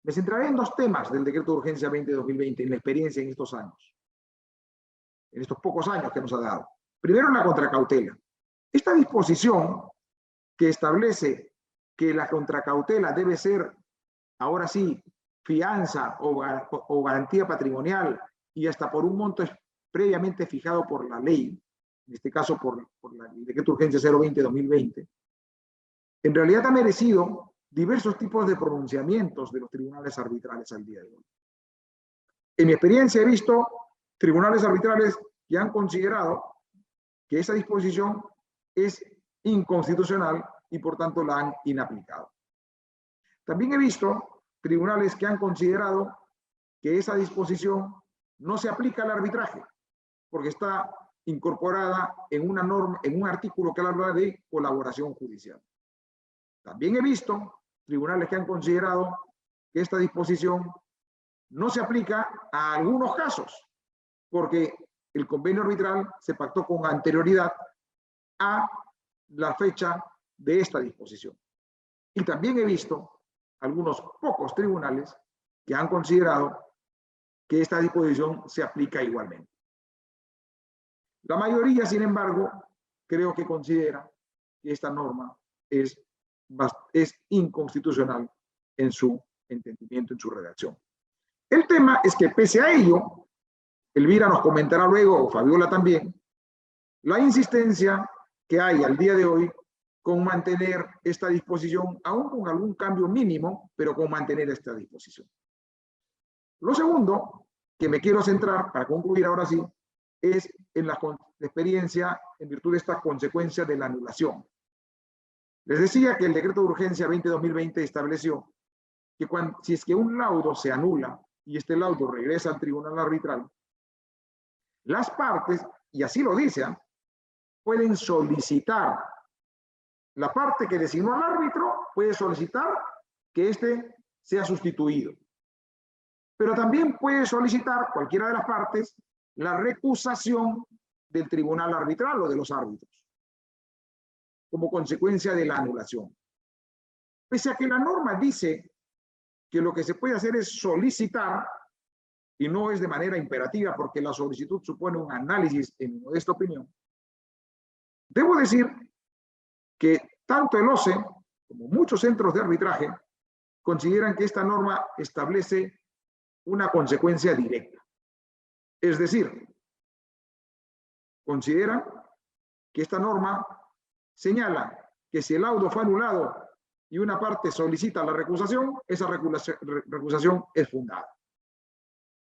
Me centraré en dos temas del decreto de urgencia 20-2020, en la experiencia en estos años, en estos pocos años que nos ha dado. Primero, la contracautela. Esta disposición que establece que la contracautela debe ser, ahora sí, fianza o garantía patrimonial y hasta por un monto previamente fijado por la ley, en este caso por el decreto de urgencia 020-2020, en realidad ha merecido diversos tipos de pronunciamientos de los tribunales arbitrales al día de hoy. En mi experiencia he visto tribunales arbitrales que han considerado que esa disposición es inconstitucional y por tanto la han inaplicado. También he visto tribunales que han considerado que esa disposición no se aplica al arbitraje porque está incorporada en una norma, en un artículo que habla de colaboración judicial. También he visto tribunales que han considerado que esta disposición no se aplica a algunos casos, porque el convenio arbitral se pactó con anterioridad a la fecha de esta disposición. Y también he visto algunos pocos tribunales que han considerado que esta disposición se aplica igualmente. La mayoría, sin embargo, creo que considera que esta norma es inconstitucional en su entendimiento, en su redacción. El tema es que pese a ello, Elvira nos comentará luego, o Fabiola también, la insistencia que hay al día de hoy con mantener esta disposición, aún con algún cambio mínimo, pero con mantener esta disposición. Lo segundo que me quiero centrar, para concluir ahora sí, es en la experiencia en virtud de esta consecuencia de la anulación. Les decía que el decreto de urgencia 20-2020 estableció que si es que un laudo se anula y este laudo regresa al tribunal arbitral, las partes, y así lo dice, pueden solicitar, la parte que designó al árbitro puede solicitar que éste sea sustituido. Pero también puede solicitar cualquiera de las partes la recusación del tribunal arbitral o de los árbitros como consecuencia de la anulación. Pese a que la norma dice que lo que se puede hacer es solicitar y no es de manera imperativa porque la solicitud supone un análisis, en mi modesta opinión, debo decir que tanto el OCE como muchos centros de arbitraje consideran que esta norma establece una consecuencia directa. Es decir, consideran que esta norma señala que si el laudo fue anulado y una parte solicita la recusación, esa recusación es fundada.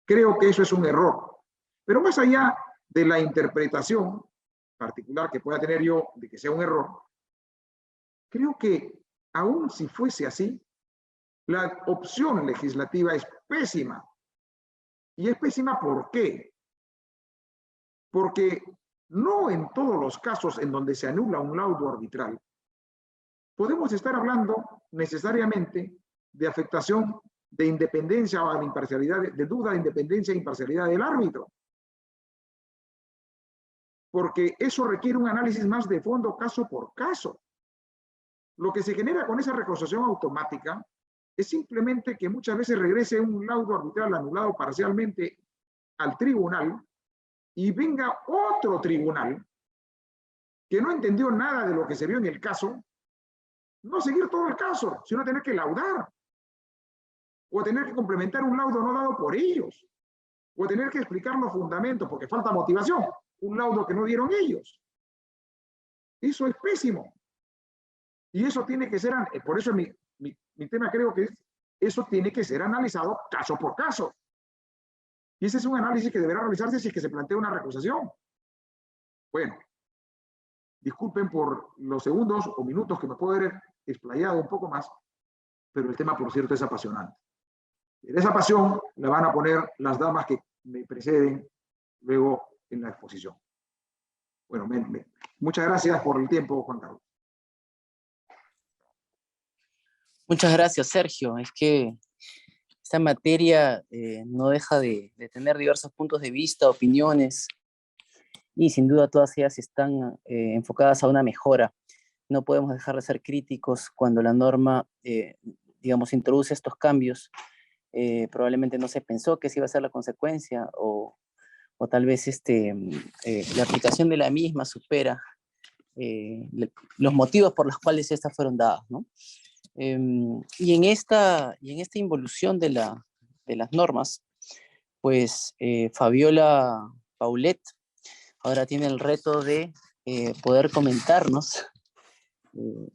Creo que eso es un error. Pero más allá de la interpretación particular que pueda tener yo de que sea un error, creo que aun si fuese así, la opción legislativa es pésima. Y es pésima ¿por qué? Porque no en todos los casos en donde se anula un laudo arbitral podemos estar hablando necesariamente de afectación de independencia o de imparcialidad, de duda de independencia e imparcialidad del árbitro. Porque eso requiere un análisis más de fondo caso por caso. Lo que se genera con esa recusación automática es simplemente que muchas veces regrese un laudo arbitral anulado parcialmente al tribunal y venga otro tribunal que no entendió nada de lo que se vio en el caso, no seguir todo el caso, sino tener que laudar, o tener que complementar un laudo no dado por ellos, o tener que explicar los fundamentos porque falta motivación, un laudo que no dieron ellos. Eso es pésimo. Y eso tiene que ser, por eso mi tema creo que es, eso tiene que ser analizado caso por caso. Y ese es un análisis que deberá realizarse si es que se plantea una recusación. Bueno, disculpen por los segundos o minutos que me puedo haber explayado un poco más, pero el tema, por cierto, es apasionante. En esa pasión la van a poner las damas que me preceden luego en la exposición. Bueno, muchas gracias por el tiempo, Juan Carlos. Muchas gracias, Sergio. Es que esta materia no deja de tener diversos puntos de vista, opiniones, y sin duda todas ellas están enfocadas a una mejora. No podemos dejar de ser críticos cuando la norma, digamos, introduce estos cambios. Probablemente no se pensó que esa iba a ser la consecuencia, o tal vez la aplicación de la misma supera los motivos por los cuales estas fueron dadas, ¿no? Y en esta involución de las normas, pues Fabiola Paulet ahora tiene el reto de poder comentarnos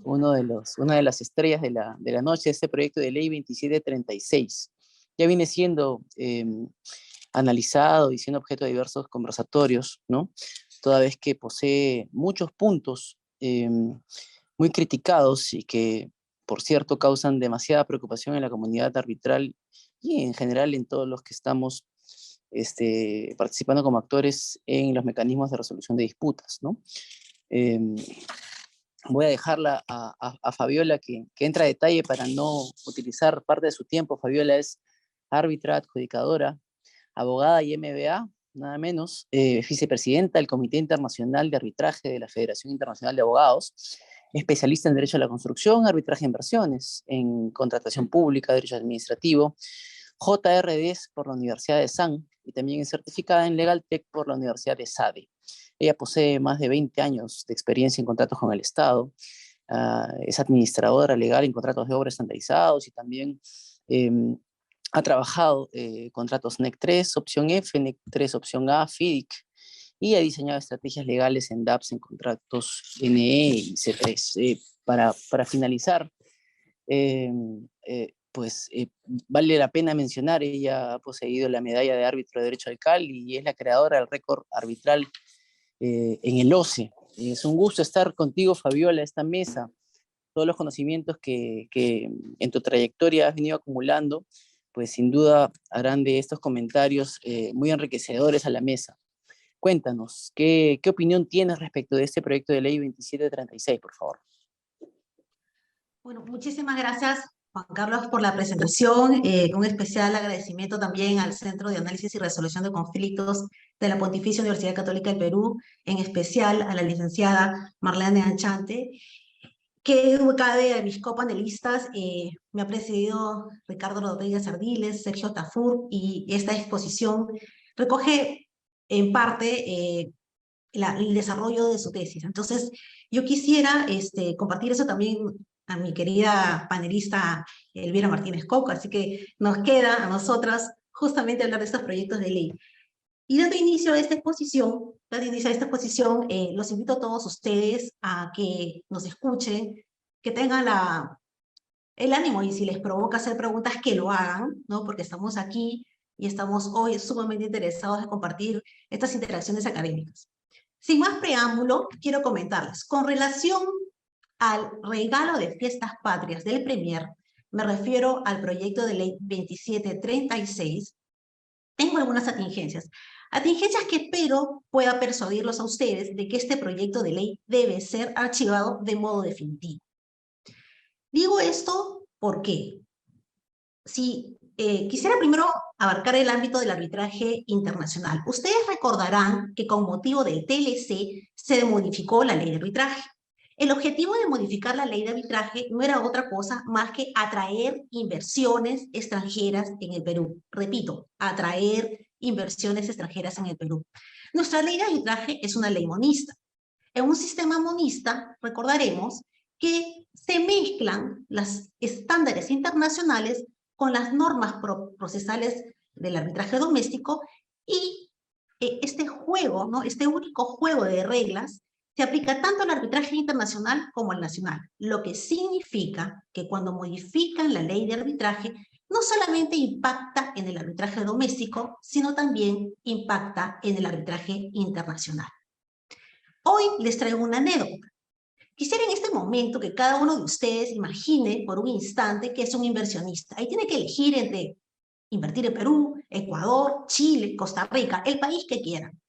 una de las estrellas de la noche, este proyecto de ley 2736. Ya viene siendo analizado y siendo objeto de diversos conversatorios, ¿no? Toda vez que posee muchos puntos muy criticados y que, por cierto, causan demasiada preocupación en la comunidad arbitral y en general en todos los que estamos participando como actores en los mecanismos de resolución de disputas, ¿no? Voy a dejarla a Fabiola que entra a detalle para no utilizar parte de su tiempo. Fabiola es árbitra, adjudicadora, abogada y MBA, nada menos, vicepresidenta del Comité Internacional de Arbitraje de la Federación Internacional de Abogados, especialista en Derecho a la Construcción, Arbitraje de Inversiones, en Contratación Pública, Derecho Administrativo, JRDs por la Universidad de San y también es certificada en Legal Tech por la Universidad de SADE. Ella posee más de 20 años de experiencia en contratos con el Estado, es administradora legal en contratos de obra estandarizados y también ha trabajado contratos NEC 3, opción F, NEC 3, opción A, FIDIC, y ha diseñado estrategias legales en DAPS en contratos NE y C3. Para finalizar, vale la pena mencionar, ella ha poseído la medalla de árbitro de Derecho al CAL y es la creadora del récord arbitral en el OCE. Es un gusto estar contigo, Fabiola, a esta mesa. Todos los conocimientos que en tu trayectoria has venido acumulando, pues sin duda harán de estos comentarios muy enriquecedores a la mesa. Cuéntanos, ¿qué opinión tienes respecto de este proyecto de ley 2736, por favor? Bueno, muchísimas gracias, Juan Carlos, por la presentación. Un especial agradecimiento también al Centro de Análisis y Resolución de Conflictos de la Pontificia Universidad Católica del Perú, en especial a la licenciada Marlene Anchante, que es ubicada de mis copanelistas. Me ha precedido Ricardo Rodríguez Ardiles, Sergio Tafur, y esta exposición recoge en parte el desarrollo de su tesis. Entonces, yo quisiera compartir eso también a mi querida panelista Elvira Martínez Coco, así que nos queda a nosotras justamente hablar de estos proyectos de ley. Y dando inicio a esta exposición, los invito a todos ustedes a que nos escuchen, que tengan el ánimo, y si les provoca hacer preguntas, que lo hagan, ¿no? Porque estamos aquí y estamos hoy sumamente interesados en compartir estas interacciones académicas. Sin más preámbulo, quiero comentarles, con relación al regalo de fiestas patrias del Premier, me refiero al proyecto de ley 2736, tengo algunas atingencias que espero pueda persuadirlos a ustedes de que este proyecto de ley debe ser archivado de modo definitivo. Digo esto porque quisiera primero abarcar el ámbito del arbitraje internacional. Ustedes recordarán que con motivo del TLC se modificó la ley de arbitraje. El objetivo de modificar la ley de arbitraje no era otra cosa más que atraer inversiones extranjeras en el Perú. Repito, atraer inversiones extranjeras en el Perú. Nuestra ley de arbitraje es una ley monista. En un sistema monista, recordaremos que se mezclan los estándares internacionales con las normas procesales del arbitraje doméstico, y este juego, ¿no? Este único juego de reglas se aplica tanto al arbitraje internacional como al nacional, lo que significa que cuando modifican la ley de arbitraje, no solamente impacta en el arbitraje doméstico, sino también impacta en el arbitraje internacional. Hoy les traigo una anécdota. Quisiera en este momento que cada uno de ustedes imagine por un instante que es un inversionista y tiene que elegir entre invertir en Perú, Ecuador, Chile, Costa Rica, el país que quieran.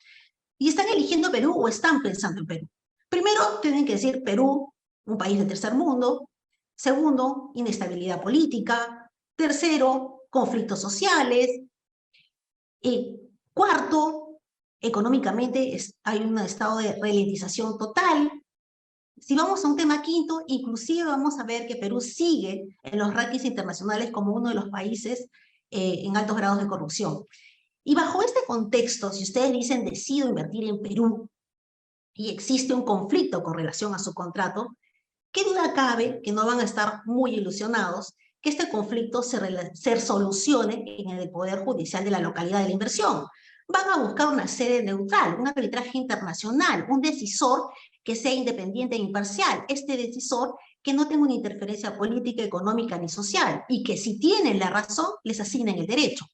Y están eligiendo Perú o están pensando en Perú. Primero, tienen que decir Perú, un país de tercer mundo. Segundo, inestabilidad política. Tercero, conflictos sociales. Cuarto, económicamente hay un estado de ralentización total. Si vamos a un tema quinto, inclusive vamos a ver que Perú sigue en los rankings internacionales como uno de los países en altos grados de corrupción. Y bajo este contexto, si ustedes dicen decido invertir en Perú y existe un conflicto con relación a su contrato, ¿qué duda cabe que no van a estar muy ilusionados que este conflicto se solucione en el Poder Judicial de la localidad de la inversión? Van a buscar una sede neutral, un arbitraje internacional, un decisor que sea independiente e imparcial, este decisor que no tenga una interferencia política, económica ni social, y que si tienen la razón, les asignen el derecho.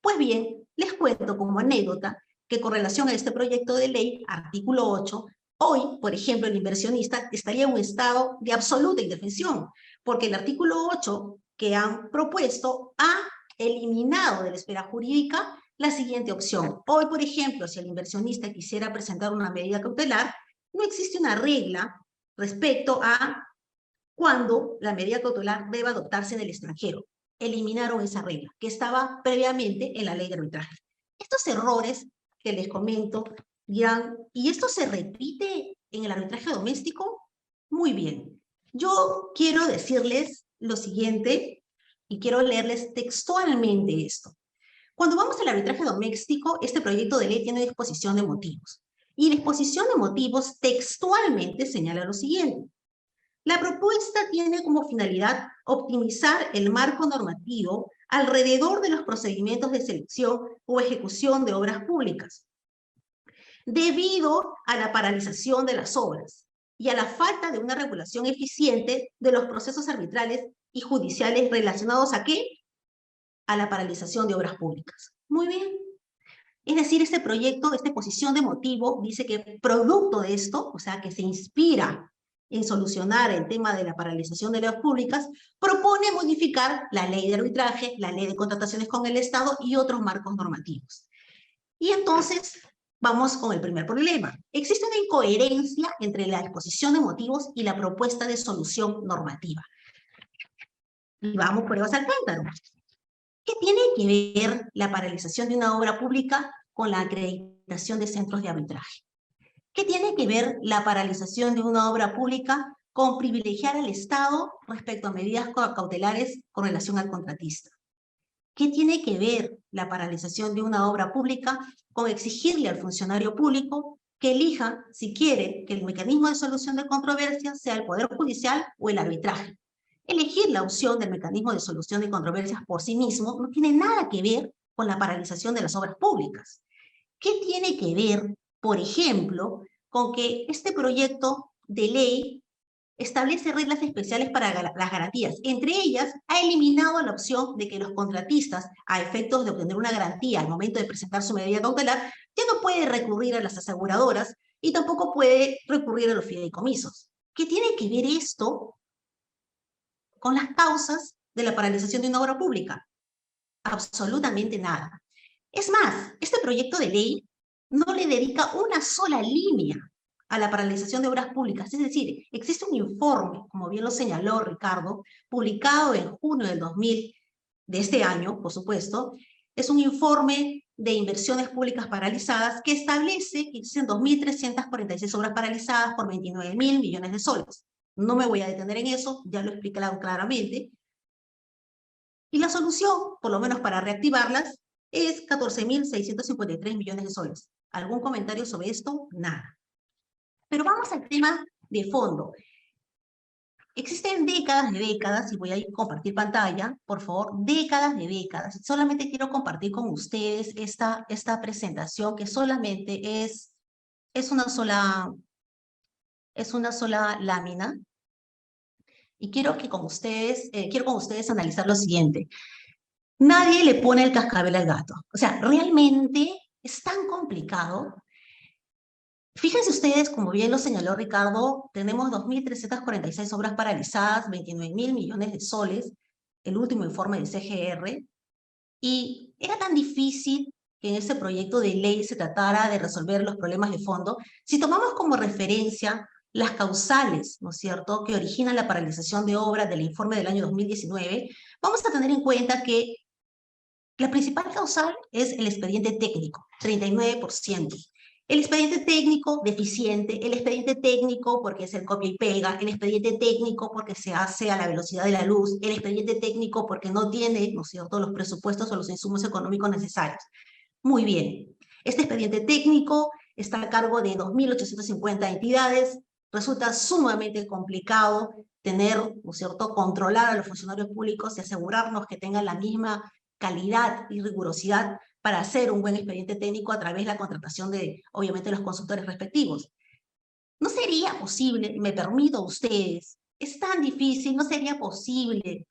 Pues bien, les cuento como anécdota que con relación a este proyecto de ley, artículo 8, hoy, por ejemplo, el inversionista estaría en un estado de absoluta indefensión, porque el artículo 8 que han propuesto ha eliminado de la esfera jurídica la siguiente opción. Hoy, por ejemplo, si el inversionista quisiera presentar una medida cautelar, no existe una regla respecto a cuándo la medida cautelar debe adoptarse en el extranjero. Eliminaron esa regla que estaba previamente en la ley de arbitraje. Estos errores que les comento dirán, ¿y esto se repite en el arbitraje doméstico? Muy bien. Yo quiero decirles lo siguiente y quiero leerles textualmente esto. Cuando vamos al arbitraje doméstico, este proyecto de ley tiene disposición de motivos. Y la exposición de motivos textualmente señala lo siguiente. La propuesta tiene como finalidad optimizar el marco normativo alrededor de los procedimientos de selección o ejecución de obras públicas, debido a la paralización de las obras y a la falta de una regulación eficiente de los procesos arbitrales y judiciales relacionados ¿a qué? A la paralización de obras públicas. Muy bien. Es decir, este proyecto, esta exposición de motivo, dice que producto de esto, o sea, que se inspira en solucionar el tema de la paralización de las públicas, propone modificar la ley de arbitraje, la ley de contrataciones con el Estado y otros marcos normativos. Y entonces, vamos con el primer problema. Existe una incoherencia entre la exposición de motivos y la propuesta de solución normativa. Y vamos pruebas al cántaro. ¿Qué tiene que ver la paralización de una obra pública con la acreditación de centros de arbitraje? ¿Qué tiene que ver la paralización de una obra pública con privilegiar al Estado respecto a medidas cautelares con relación al contratista? ¿Qué tiene que ver la paralización de una obra pública con exigirle al funcionario público que elija si quiere que el mecanismo de solución de controversias sea el Poder Judicial o el arbitraje? Elegir la opción del mecanismo de solución de controversias por sí mismo no tiene nada que ver con la paralización de las obras públicas. ¿Qué tiene que ver, por ejemplo, con que este proyecto de ley establece reglas especiales para las garantías? Entre ellas, ha eliminado la opción de que los contratistas, a efectos de obtener una garantía al momento de presentar su medida cautelar, ya no puede recurrir a las aseguradoras y tampoco puede recurrir a los fideicomisos. ¿Qué tiene que ver esto con las causas de la paralización de una obra pública? Absolutamente nada. Es más, este proyecto de ley no le dedica una sola línea a la paralización de obras públicas. Es decir, existe un informe, como bien lo señaló Ricardo, publicado en junio del 2000, de este año, por supuesto. Es un informe de inversiones públicas paralizadas que establece que existen 2.346 obras paralizadas por 29.000 millones de soles. No me voy a detener en eso, ya lo he explicado claramente. Y la solución, por lo menos para reactivarlas, es 14.653 millones de soles. ¿Algún comentario sobre esto? Nada. Pero vamos al tema de fondo. Existen décadas, y voy a compartir pantalla, por favor, décadas de décadas. Solamente quiero compartir con ustedes esta presentación que solamente es una sola lámina. Y quiero con ustedes analizar lo siguiente. Nadie le pone el cascabel al gato. O sea, realmente es tan complicado. Fíjense ustedes, como bien lo señaló Ricardo, tenemos 2.346 obras paralizadas, 29.000 millones de soles, el último informe del CGR, y era tan difícil que en ese proyecto de ley se tratara de resolver los problemas de fondo. Si tomamos como referencia las causales, ¿no es cierto?, que originan la paralización de obras del informe del año 2019, vamos a tener en cuenta que la principal causal es el expediente técnico, 39%. El expediente técnico deficiente, el expediente técnico porque es el copia y pega, el expediente técnico porque se hace a la velocidad de la luz, el expediente técnico porque no tiene, ¿no es cierto?, los presupuestos o los insumos económicos necesarios. Muy bien. Este expediente técnico está a cargo de 2.850 entidades. Resulta sumamente complicado tener, ¿no es cierto?, controlar a los funcionarios públicos y asegurarnos que tengan la misma calidad y rigurosidad para hacer un buen expediente técnico a través de la contratación de, obviamente, los consultores respectivos. ¿No sería posible, me permito a ustedes, es tan difícil, no sería posible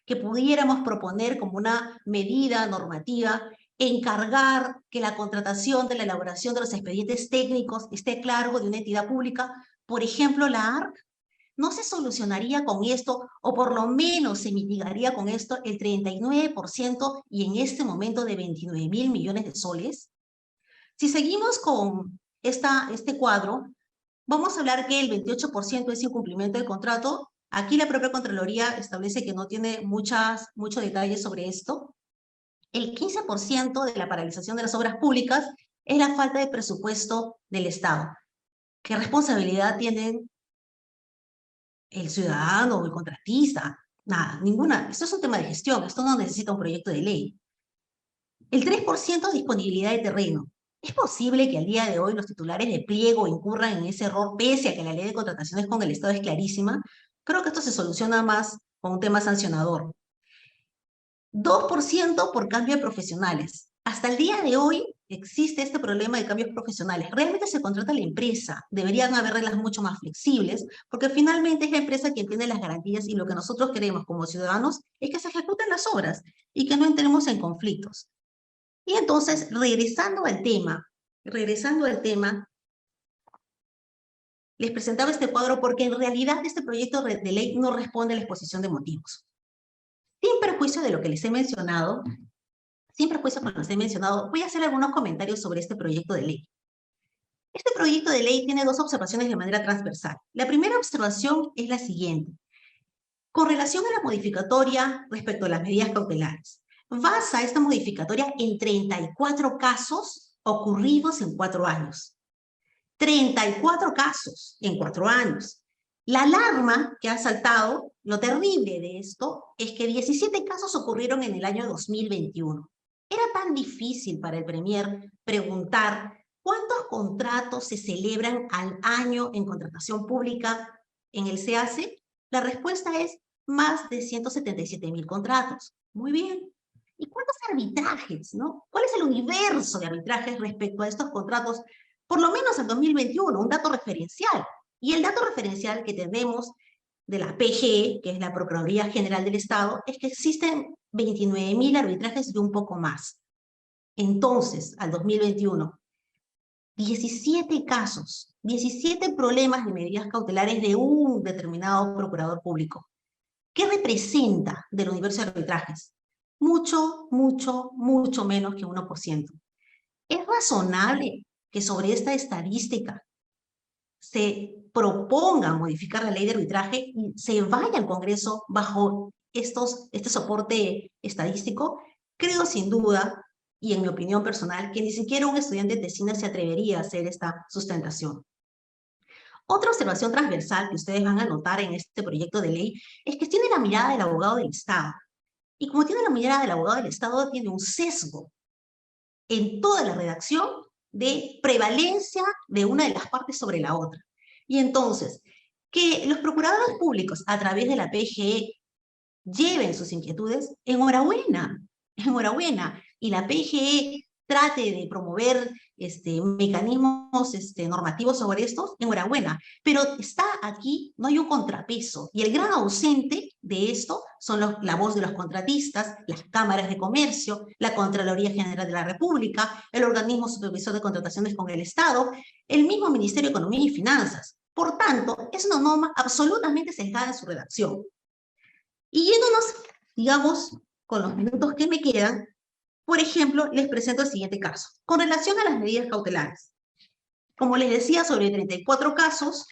que pudiéramos proponer como una medida normativa encargar que la contratación de la elaboración de los expedientes técnicos esté a cargo de una entidad pública, por ejemplo, la ARC? ¿No se solucionaría con esto, o por lo menos se mitigaría con esto el 39% y en este momento de 29.000 millones de soles? Si seguimos con este cuadro, vamos a hablar que el 28% es incumplimiento del contrato. Aquí la propia Contraloría establece que no tiene mucho detalle sobre esto. El 15% de la paralización de las obras públicas es la falta de presupuesto del Estado. ¿Qué responsabilidad tienen el ciudadano o el contratista? Nada, ninguna. Esto es un tema de gestión, esto no necesita un proyecto de ley. El 3% disponibilidad de terreno. ¿Es posible que al día de hoy los titulares de pliego incurran en ese error pese a que la ley de contrataciones con el Estado es clarísima? Creo que esto se soluciona más con un tema sancionador. 2% por cambio de profesionales. Hasta el día de hoy existe este problema de cambios profesionales. Realmente se contrata la empresa. Deberían haber reglas mucho más flexibles, porque finalmente es la empresa quien tiene las garantías y lo que nosotros queremos como ciudadanos es que se ejecuten las obras y que no entremos en conflictos. Y entonces, regresando al tema, les presentaba este cuadro porque en realidad este proyecto de ley no responde a la exposición de motivos. Sin perjuicio de lo que les he mencionado, voy a hacer algunos comentarios sobre este proyecto de ley. Este proyecto de ley tiene dos observaciones de manera transversal. La primera observación es la siguiente. Con relación a la modificatoria respecto a las medidas cautelares, basa esta modificatoria en 34 casos ocurridos en 4 años. 34 casos en 4 años. La alarma que ha saltado, lo terrible de esto, es que 17 casos ocurrieron en el año 2021. Era tan difícil para el Premier preguntar cuántos contratos se celebran al año en contratación pública en el SEACE. La respuesta es más de 177.000 contratos. Muy bien. ¿Y cuántos arbitrajes, no? ¿Cuál es el universo de arbitrajes respecto a estos contratos? Por lo menos en 2021, un dato referencial. Y el dato referencial que tenemos de la PGE, que es la Procuraduría General del Estado, es que existen 29.000 arbitrajes y un poco más. Entonces, al 2021, 17 casos, 17 problemas de medidas cautelares de un determinado procurador público. ¿Qué representa del universo de arbitrajes? Mucho, mucho, mucho menos que 1%. ¿Es razonable que sobre esta estadística se proponga modificar la ley de arbitraje y se vaya al Congreso bajo este soporte estadístico? Creo sin duda, y en mi opinión personal, que ni siquiera un estudiante de tesina se atrevería a hacer esta sustentación. Otra observación transversal que ustedes van a notar en este proyecto de ley es que tiene la mirada del abogado del Estado. Y como tiene la mirada del abogado del Estado, tiene un sesgo en toda la redacción de prevalencia de una de las partes sobre la otra. Y entonces, que los procuradores públicos a través de la PGE lleven sus inquietudes, enhorabuena, enhorabuena. Y la PGE trate de promover mecanismos normativos sobre estos, enhorabuena. Pero está aquí, no hay un contrapeso. Y el gran ausente de esto son la voz de los contratistas, las cámaras de comercio, la Contraloría General de la República, el organismo supervisor de contrataciones con el Estado, el mismo Ministerio de Economía y Finanzas. Por tanto, es una norma absolutamente sesgada en su redacción. Y yéndonos, digamos, con los minutos que me quedan, por ejemplo, les presento el siguiente caso. Con relación a las medidas cautelares. Como les decía, sobre 34 casos,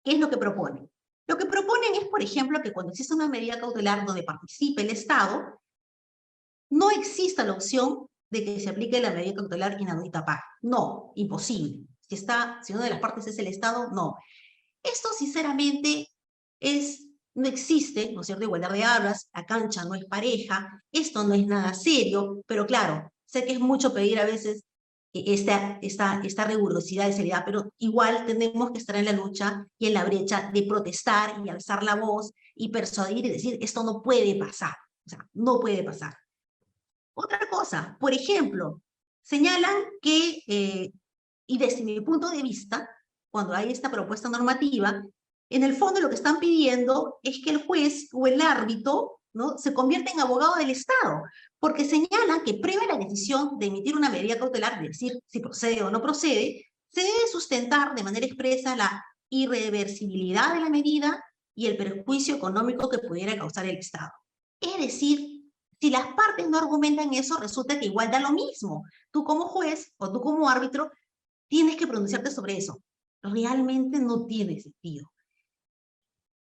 ¿qué es lo que proponen? Lo que proponen es, por ejemplo, que cuando existe una medida cautelar donde participe el Estado, no exista la opción de que se aplique la medida cautelar inaudita PAC. No, imposible. Si una de las partes es el Estado, no. Esto, sinceramente, no existe, ¿no es cierto? Igualdad de armas, la cancha no es pareja, esto no es nada serio, pero claro, sé que es mucho pedir a veces esta rigurosidad y seriedad, pero igual tenemos que estar en la lucha y en la brecha de protestar y alzar la voz y persuadir y decir, esto no puede pasar, o sea, no puede pasar. Otra cosa, por ejemplo, señalan que, y desde mi punto de vista, cuando hay esta propuesta normativa, en el fondo lo que están pidiendo es que el juez o el árbitro ¿no? Se convierte en abogado del Estado, porque señalan que previa a la decisión de emitir una medida cautelar, de decir si procede o no procede, se debe sustentar de manera expresa la irreversibilidad de la medida y el perjuicio económico que pudiera causar el Estado. Es decir, si las partes no argumentan eso, resulta que igual da lo mismo. Tú como juez o tú como árbitro tienes que pronunciarte sobre eso. Realmente no tiene sentido.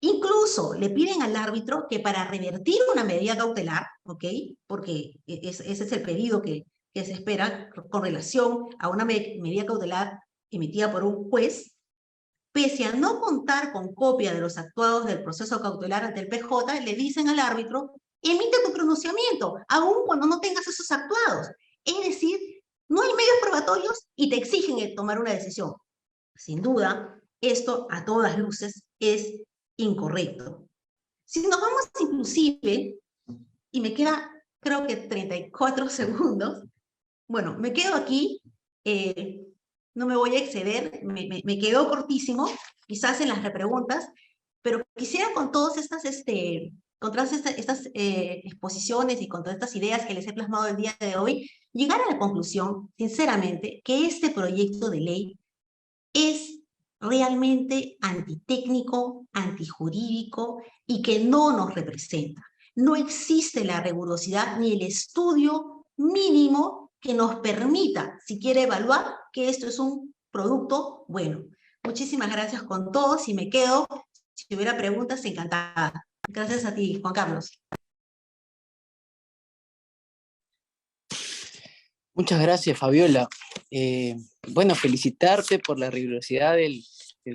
Incluso le piden al árbitro que para revertir una medida cautelar, ¿ok? Porque ese es el pedido que se espera con relación a una medida cautelar emitida por un juez, pese a no contar con copia de los actuados del proceso cautelar ante el PJ, le dicen al árbitro, emite tu pronunciamiento, aun cuando no tengas esos actuados. Es decir, no hay medios probatorios y te exigen tomar una decisión. Sin duda, esto a todas luces es incorrecto. Si nos vamos inclusive, y me queda creo que 34 segundos, bueno, me quedo aquí, no me voy a exceder, me quedó cortísimo, quizás en las repreguntas, pero quisiera con todas estas, exposiciones y con todas estas ideas que les he plasmado el día de hoy, llegar a la conclusión, sinceramente, que este proyecto de ley es realmente antitécnico, antijurídico y que no nos representa. No existe la rigurosidad ni el estudio mínimo que nos permita siquiera evaluar que esto es un producto bueno. Muchísimas gracias con todos y me quedo, si hubiera preguntas, encantada. Gracias a ti, Juan Carlos. Muchas gracias, Fabiola. Bueno, felicitarte por la rigurosidad del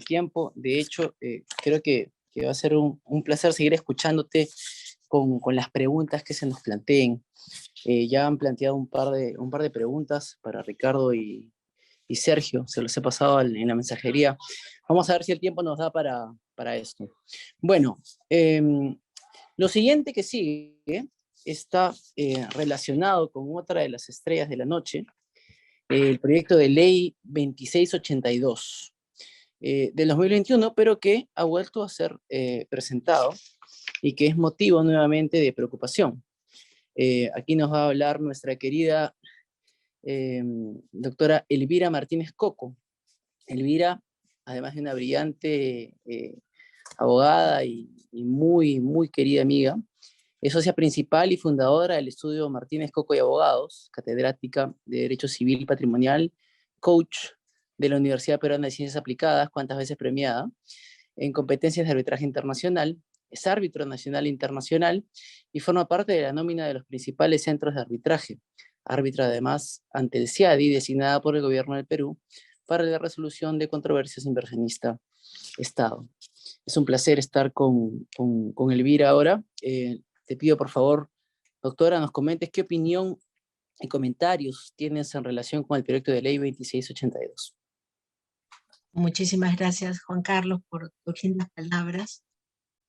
tiempo. De hecho, creo que va a ser un placer seguir escuchándote con las preguntas que se nos planteen. Ya han planteado un par de preguntas para Ricardo y Sergio, se los he pasado en la mensajería. Vamos a ver si el tiempo nos da para esto. Bueno, lo siguiente que sigue está relacionado con otra de las estrellas de la noche, el proyecto de ley 2682 del 2021, pero que ha vuelto a ser presentado y que es motivo nuevamente de preocupación. Aquí nos va a hablar nuestra querida doctora Elvira Martínez Coco. Elvira, además de una brillante abogada y muy, muy querida amiga, es socia principal y fundadora del estudio Martínez Coco y Abogados, catedrática de Derecho Civil y Patrimonial, coach de la Universidad Peruana de Ciencias Aplicadas, cuantas veces premiada, en competencias de arbitraje internacional, es árbitro nacional e internacional y forma parte de la nómina de los principales centros de arbitraje. Árbitra además ante el CIADI, designada por el gobierno del Perú para la resolución de controversias inversionista-Estado. Es un placer estar con Elvira ahora. Te pido, por favor, doctora, nos comentes qué opinión y comentarios tienes en relación con el proyecto de ley 2682. Muchísimas gracias, Juan Carlos, por tus lindas palabras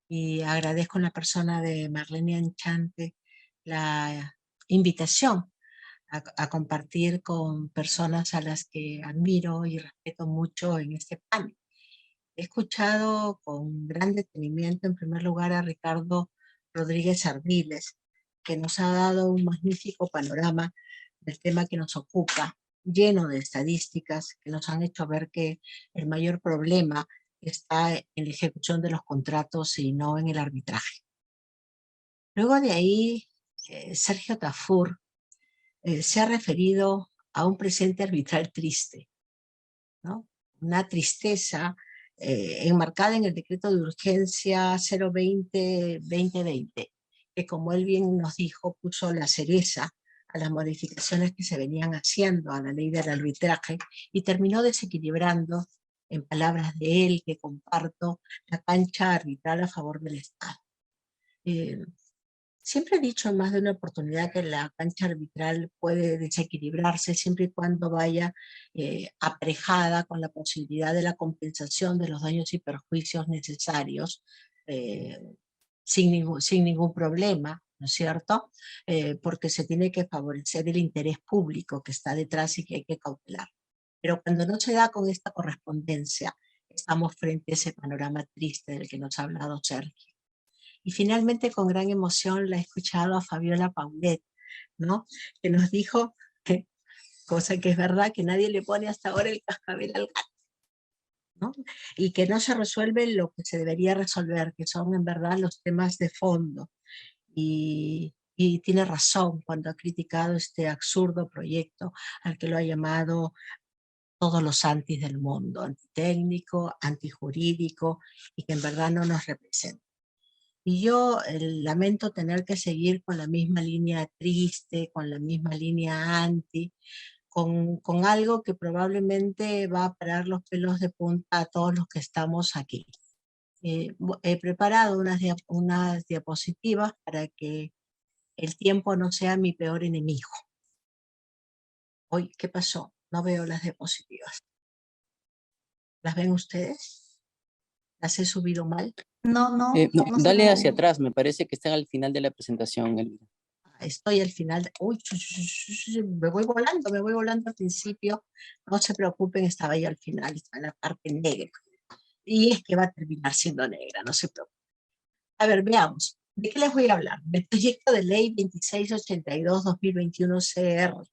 y agradezco en la persona de Marlene Anchante la invitación a compartir con personas a las que admiro y respeto mucho en este panel. He escuchado con gran detenimiento, en primer lugar, a Ricardo Rodríguez Ardiles, que nos ha dado un magnífico panorama del tema que nos ocupa, lleno de estadísticas que nos han hecho ver que el mayor problema está en la ejecución de los contratos y no en el arbitraje. Luego de ahí, Sergio Tafur se ha referido a un presente arbitral triste, ¿no? Una tristeza enmarcada en el decreto de urgencia 020-2020, que como él bien nos dijo, puso la cereza a las modificaciones que se venían haciendo a la ley del arbitraje y terminó desequilibrando, en palabras de él, que comparto, la cancha arbitral a favor del Estado. Siempre he dicho en más de una oportunidad que la cancha arbitral puede desequilibrarse siempre y cuando vaya aparejada con la posibilidad de la compensación de los daños y perjuicios necesarios sin ningún problema, ¿no es cierto? Porque se tiene que favorecer el interés público que está detrás y que hay que cautelar. Pero cuando no se da con esta correspondencia, estamos frente a ese panorama triste del que nos ha hablado Sergio. Y finalmente con gran emoción la he escuchado a Fabiola Paulet, ¿no? Que nos dijo, cosa que es verdad, que nadie le pone hasta ahora el cascabel al gato, ¿no? Y que no se resuelve lo que se debería resolver, que son en verdad los temas de fondo. Y tiene razón cuando ha criticado este absurdo proyecto al que lo ha llamado todos los antis del mundo, antitécnico, antijurídico, y que en verdad no nos representa. Y yo lamento tener que seguir con la misma línea triste, con la misma línea anti, con algo que probablemente va a parar los pelos de punta a todos los que estamos aquí. He preparado unas diapositivas para que el tiempo no sea mi peor enemigo. Hoy, ¿qué pasó? No veo las diapositivas. ¿Las ven ustedes? ¿Las he subido mal? No, no, No, no se dale ve. hacia atrás, me parece que están al final de la presentación, Elvira. Estoy al final. Uy, me voy volando al principio. No se preocupen, estaba ahí al final, está en la parte negra. Y es que va a terminar siendo negra, no se preocupen. A ver, veamos. ¿De qué les voy a hablar? Del proyecto de ley 2682-2021 CR.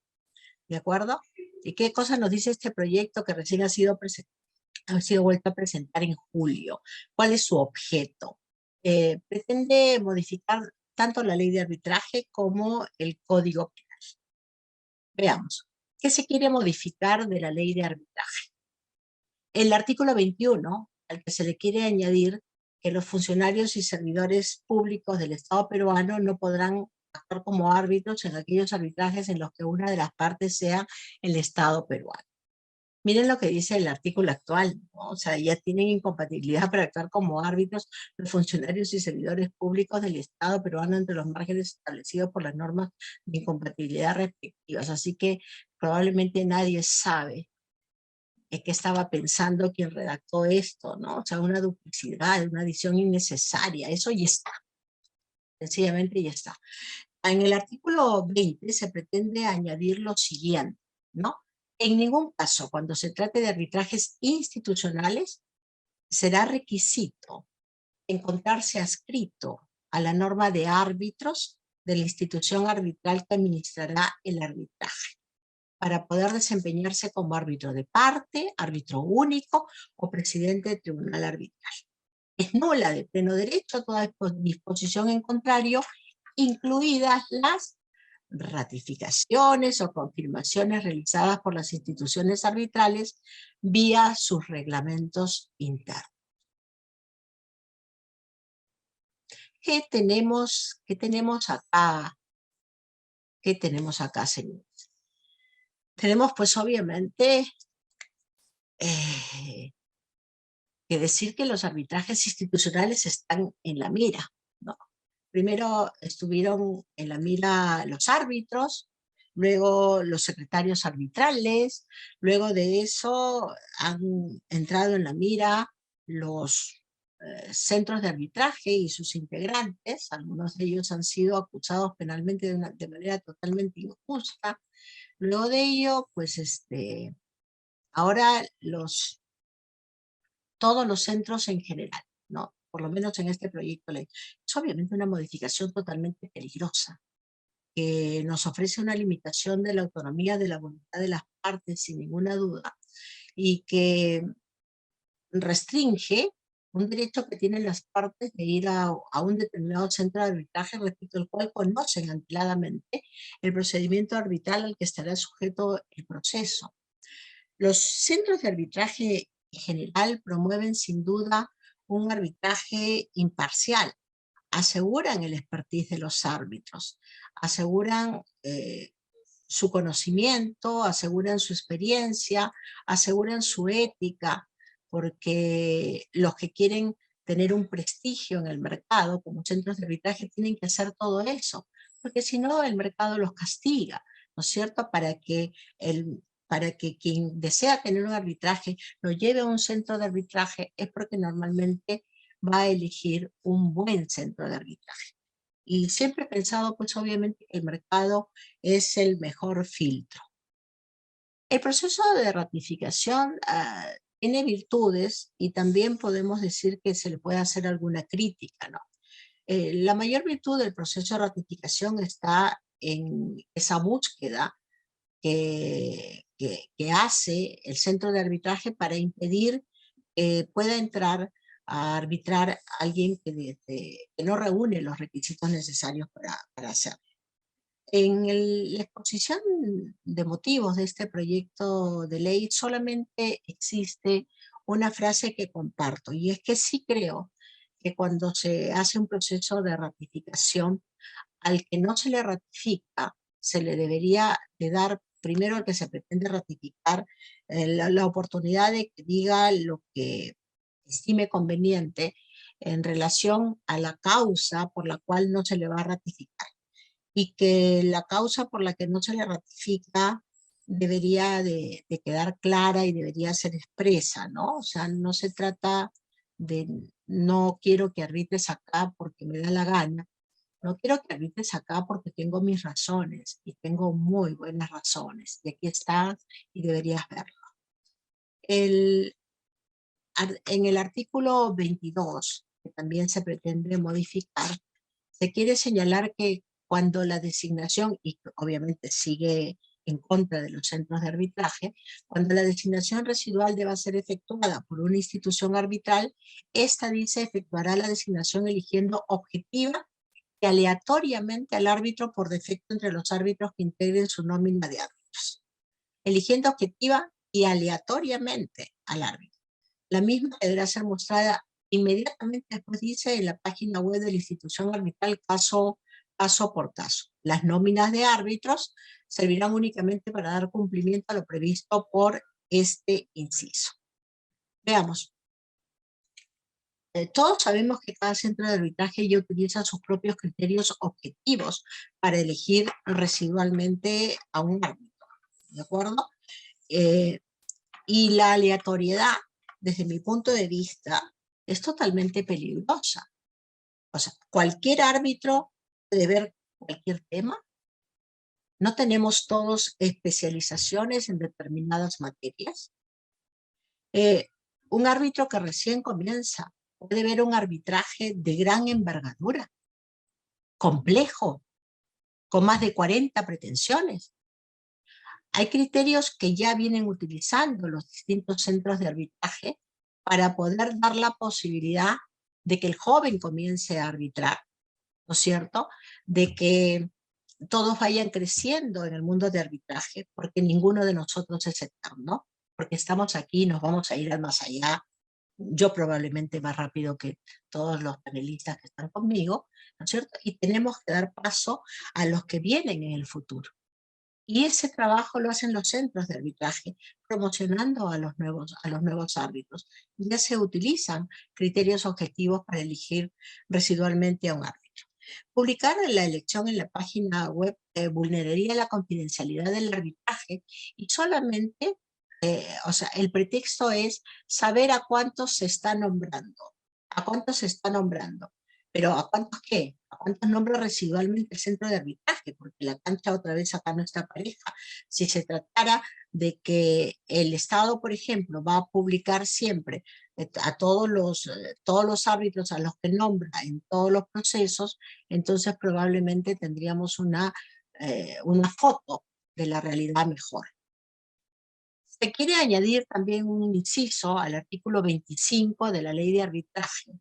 ¿De acuerdo? ¿Y qué cosa nos dice este proyecto que recién ha sido vuelto a presentar en julio? ¿Cuál es su objeto? Pretende modificar tanto la ley de arbitraje como el Código Penal. Veamos, ¿qué se quiere modificar de la ley de arbitraje? El artículo 21, al que se le quiere añadir que los funcionarios y servidores públicos del Estado peruano no podrán actuar como árbitros en aquellos arbitrajes en los que una de las partes sea el Estado peruano. Miren lo que dice el artículo actual, ¿no? O sea, ya tienen incompatibilidad para actuar como árbitros los funcionarios y servidores públicos del Estado peruano entre los márgenes establecidos por las normas de incompatibilidad respectivas. Así que probablemente nadie sabe qué estaba pensando quien redactó esto, ¿no? O sea, una duplicidad, una adición innecesaria, eso ya está. Sencillamente ya está. En el artículo 20 se pretende añadir lo siguiente, ¿no? En ningún caso, cuando se trate de arbitrajes institucionales, será requisito encontrarse adscrito a la norma de árbitros de la institución arbitral que administrará el arbitraje, para poder desempeñarse como árbitro de parte, árbitro único o presidente de tribunal arbitral. Es nula de pleno derecho toda disposición en contrario, incluidas las ratificaciones o confirmaciones realizadas por las instituciones arbitrales vía sus reglamentos internos. ¿Qué tenemos acá? ¿Qué tenemos acá, señores? Tenemos pues obviamente que decir que los arbitrajes institucionales están en la mira, ¿no? Primero estuvieron en la mira los árbitros, luego los secretarios arbitrales, luego de eso han entrado en la mira los centros de arbitraje y sus integrantes. Algunos de ellos han sido acusados penalmente de manera totalmente injusta. Luego de ello, pues ahora todos los centros en general, ¿no? Por lo menos en este proyecto de ley. Es obviamente una modificación totalmente peligrosa, que nos ofrece una limitación de la autonomía de la voluntad de las partes, sin ninguna duda, y que restringe un derecho que tienen las partes de ir a un determinado centro de arbitraje respecto al cual conocen antelamadamente el procedimiento arbitral al que estará sujeto el proceso. Los centros de arbitraje en general promueven sin duda un arbitraje imparcial, aseguran el expertise de los árbitros, aseguran su conocimiento, aseguran su experiencia, aseguran su ética, porque los que quieren tener un prestigio en el mercado como centros de arbitraje tienen que hacer todo eso, porque si no el mercado los castiga, ¿no es cierto? Para que quien desea tener un arbitraje lo lleve a un centro de arbitraje es porque normalmente va a elegir un buen centro de arbitraje. Y siempre he pensado, pues obviamente, que el mercado es el mejor filtro. El proceso de ratificación tiene virtudes y también podemos decir que se le puede hacer alguna crítica, ¿no? La mayor virtud del proceso de ratificación está en esa búsqueda que hace el centro de arbitraje para impedir que pueda entrar a arbitrar a alguien que no reúne los requisitos necesarios para hacerlo. En la exposición de motivos de este proyecto de ley solamente existe una frase que comparto, y es que sí creo que cuando se hace un proceso de ratificación, al que no se le ratifica, se le debería de dar primero al que se pretende ratificar la oportunidad de que diga lo que estime conveniente en relación a la causa por la cual no se le va a ratificar, y que la causa por la que no se le ratifica debería de quedar clara y debería ser expresa, ¿no? O sea, no se trata de no quiero que arbitres acá porque me da la gana, no quiero que arbitres acá porque tengo mis razones y tengo muy buenas razones y aquí estás y deberías verlo. En el artículo 22, que también se pretende modificar, se quiere señalar que cuando la designación, y obviamente sigue en contra de los centros de arbitraje, cuando la designación residual deba ser efectuada por una institución arbitral, esta dice efectuará la designación eligiendo objetiva y aleatoriamente al árbitro por defecto entre los árbitros que integren su nómina de árbitros. Eligiendo objetiva y aleatoriamente al árbitro. La misma deberá ser mostrada inmediatamente después, dice, en la página web de la institución arbitral caso por caso. Las nóminas de árbitros servirán únicamente para dar cumplimiento a lo previsto por este inciso. Veamos. Todos sabemos que cada centro de arbitraje ya utiliza sus propios criterios objetivos para elegir residualmente a un árbitro, ¿de acuerdo? Y la aleatoriedad, desde mi punto de vista, es totalmente peligrosa. O sea, cualquier árbitro puede ver cualquier tema. ¿No tenemos todos especializaciones en determinadas materias? Un árbitro que recién comienza puede ver un arbitraje de gran envergadura, complejo, con más de 40 pretensiones. Hay criterios que ya vienen utilizando los distintos centros de arbitraje para poder dar la posibilidad de que el joven comience a arbitrar, ¿no es cierto? De que todos vayan creciendo en el mundo de arbitraje, porque ninguno de nosotros es eterno, porque estamos aquí y nos vamos a ir al más allá. Yo probablemente más rápido que todos los panelistas que están conmigo, ¿no es cierto? Y tenemos que dar paso a los que vienen en el futuro. Y ese trabajo lo hacen los centros de arbitraje, promocionando a los nuevos árbitros. Ya se utilizan criterios objetivos para elegir residualmente a un árbitro. Publicar la elección en la página web vulneraría la confidencialidad del arbitraje y solamente, o sea, el pretexto es saber a cuántos se está nombrando. ¿A cuántos se está nombrando? ¿Pero a cuántos qué? ¿A cuántos nombra residualmente el centro de arbitraje? Porque la cancha otra vez acá no está pareja. Si se tratara de que el Estado, por ejemplo, va a publicar siempre a todos los árbitros a los que nombra en todos los procesos, entonces probablemente tendríamos una foto de la realidad mejor. Se quiere añadir también un inciso al artículo 25 de la Ley de Arbitraje,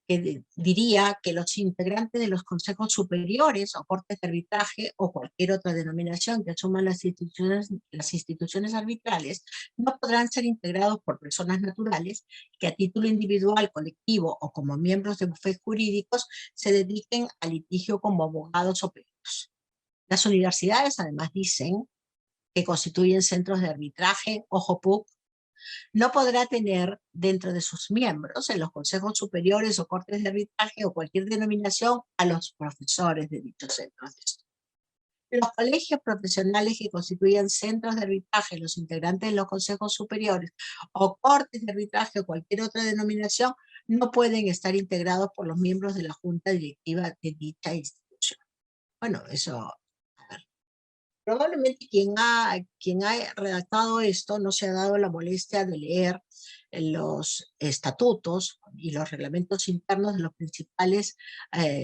que diría que los integrantes de los consejos superiores o cortes de arbitraje o cualquier otra denominación que asuman las instituciones arbitrales no podrán ser integrados por personas naturales que a título individual, colectivo o como miembros de bufetes jurídicos se dediquen al litigio como abogados o peritos. Las universidades además dicen que constituyen centros de arbitraje, ojo PUC, no podrá tener dentro de sus miembros en los consejos superiores o cortes de arbitraje o cualquier denominación a los profesores de dichos centros de estudio. Los colegios profesionales que constituyan centros de arbitraje, los integrantes de los consejos superiores o cortes de arbitraje o cualquier otra denominación no pueden estar integrados por los miembros de la junta directiva de dicha institución. Bueno, eso... Probablemente quien ha redactado esto no se ha dado la molestia de leer los estatutos y los reglamentos internos de los principales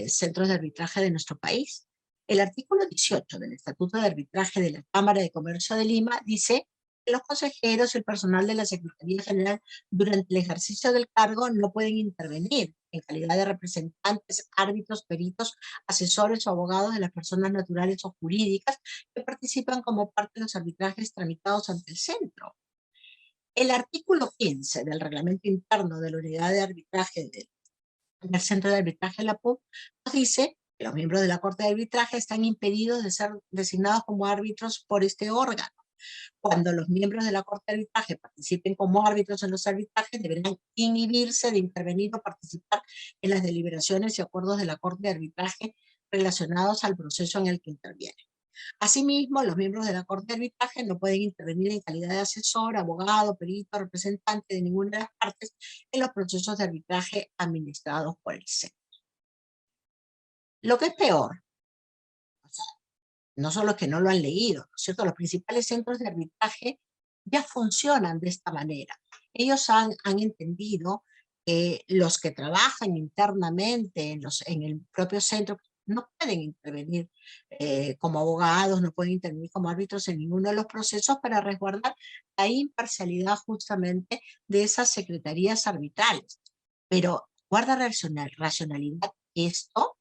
centros de arbitraje de nuestro país. El artículo 18 del Estatuto de Arbitraje de la Cámara de Comercio de Lima dice que los consejeros y el personal de la Secretaría General durante el ejercicio del cargo no pueden intervenir en calidad de representantes, árbitros, peritos, asesores o abogados de las personas naturales o jurídicas que participan como parte de los arbitrajes tramitados ante el centro. El artículo 15 del reglamento interno de la unidad de arbitraje del Centro de Arbitraje de la PUC nos dice que los miembros de la Corte de Arbitraje están impedidos de ser designados como árbitros por este órgano. Cuando los miembros de la Corte de Arbitraje participen como árbitros en los arbitrajes, deberán inhibirse de intervenir o participar en las deliberaciones y acuerdos de la Corte de Arbitraje relacionados al proceso en el que intervienen. Asimismo, los miembros de la Corte de Arbitraje no pueden intervenir en calidad de asesor, abogado, perito, representante de ninguna de las partes en los procesos de arbitraje administrados por el centro. Lo que es peor, o sea, no solo es que no lo han leído, ¿no es cierto? Los principales centros de arbitraje ya funcionan de esta manera. Ellos han entendido que los que trabajan internamente en el propio centro no pueden intervenir como abogados, no pueden intervenir como árbitros en ninguno de los procesos para resguardar la imparcialidad justamente de esas secretarías arbitrales. Pero guarda racionalidad esto.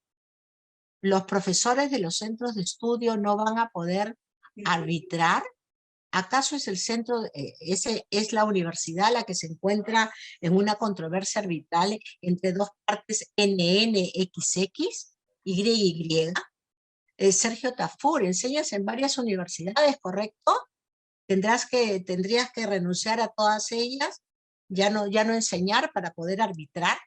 Los profesores de los centros de estudio no van a poder arbitrar. ¿Acaso es el centro, es la universidad la que se encuentra en una controversia arbitral entre dos partes NNXX, YY? Sergio Tafur, enseñas en varias universidades, ¿correcto? Tendrías que renunciar a todas ellas, ya no enseñar para poder arbitrar.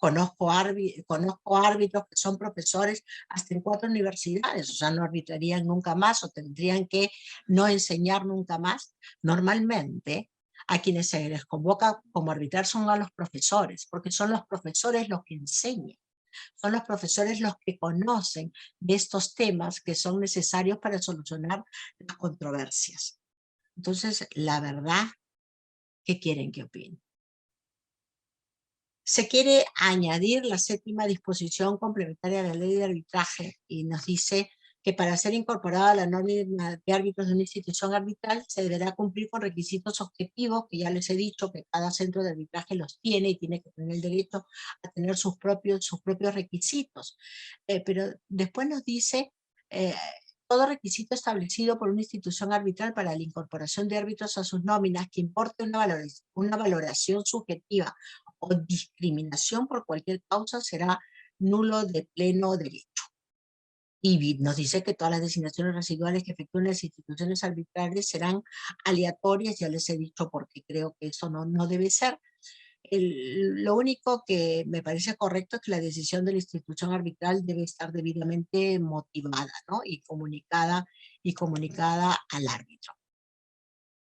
Conozco árbitros que son profesores hasta en 4 universidades, o sea, no arbitrarían nunca más o tendrían que no enseñar nunca más. Normalmente, a quienes se les convoca como arbitrar son a los profesores, porque son los profesores los que enseñan. Son los profesores los que conocen de estos temas que son necesarios para solucionar las controversias. Entonces, la verdad, ¿qué quieren que opine? Se quiere añadir la 7ª disposición complementaria de la ley de arbitraje y nos dice que para ser incorporada a la norma de árbitros de una institución arbitral se deberá cumplir con requisitos objetivos, que ya les he dicho que cada centro de arbitraje los tiene y tiene que tener el derecho a tener sus propios requisitos. Pero después nos dice todo requisito establecido por una institución arbitral para la incorporación de árbitros a sus nóminas que importe una valoración subjetiva o discriminación por cualquier causa será nulo de pleno derecho. Y nos dice que todas las designaciones residuales que efectúen las instituciones arbitrales serán aleatorias, ya les he dicho porque creo que eso no debe ser. Lo único que me parece correcto es que la decisión de la institución arbitral debe estar debidamente motivada, ¿no? y comunicada al árbitro.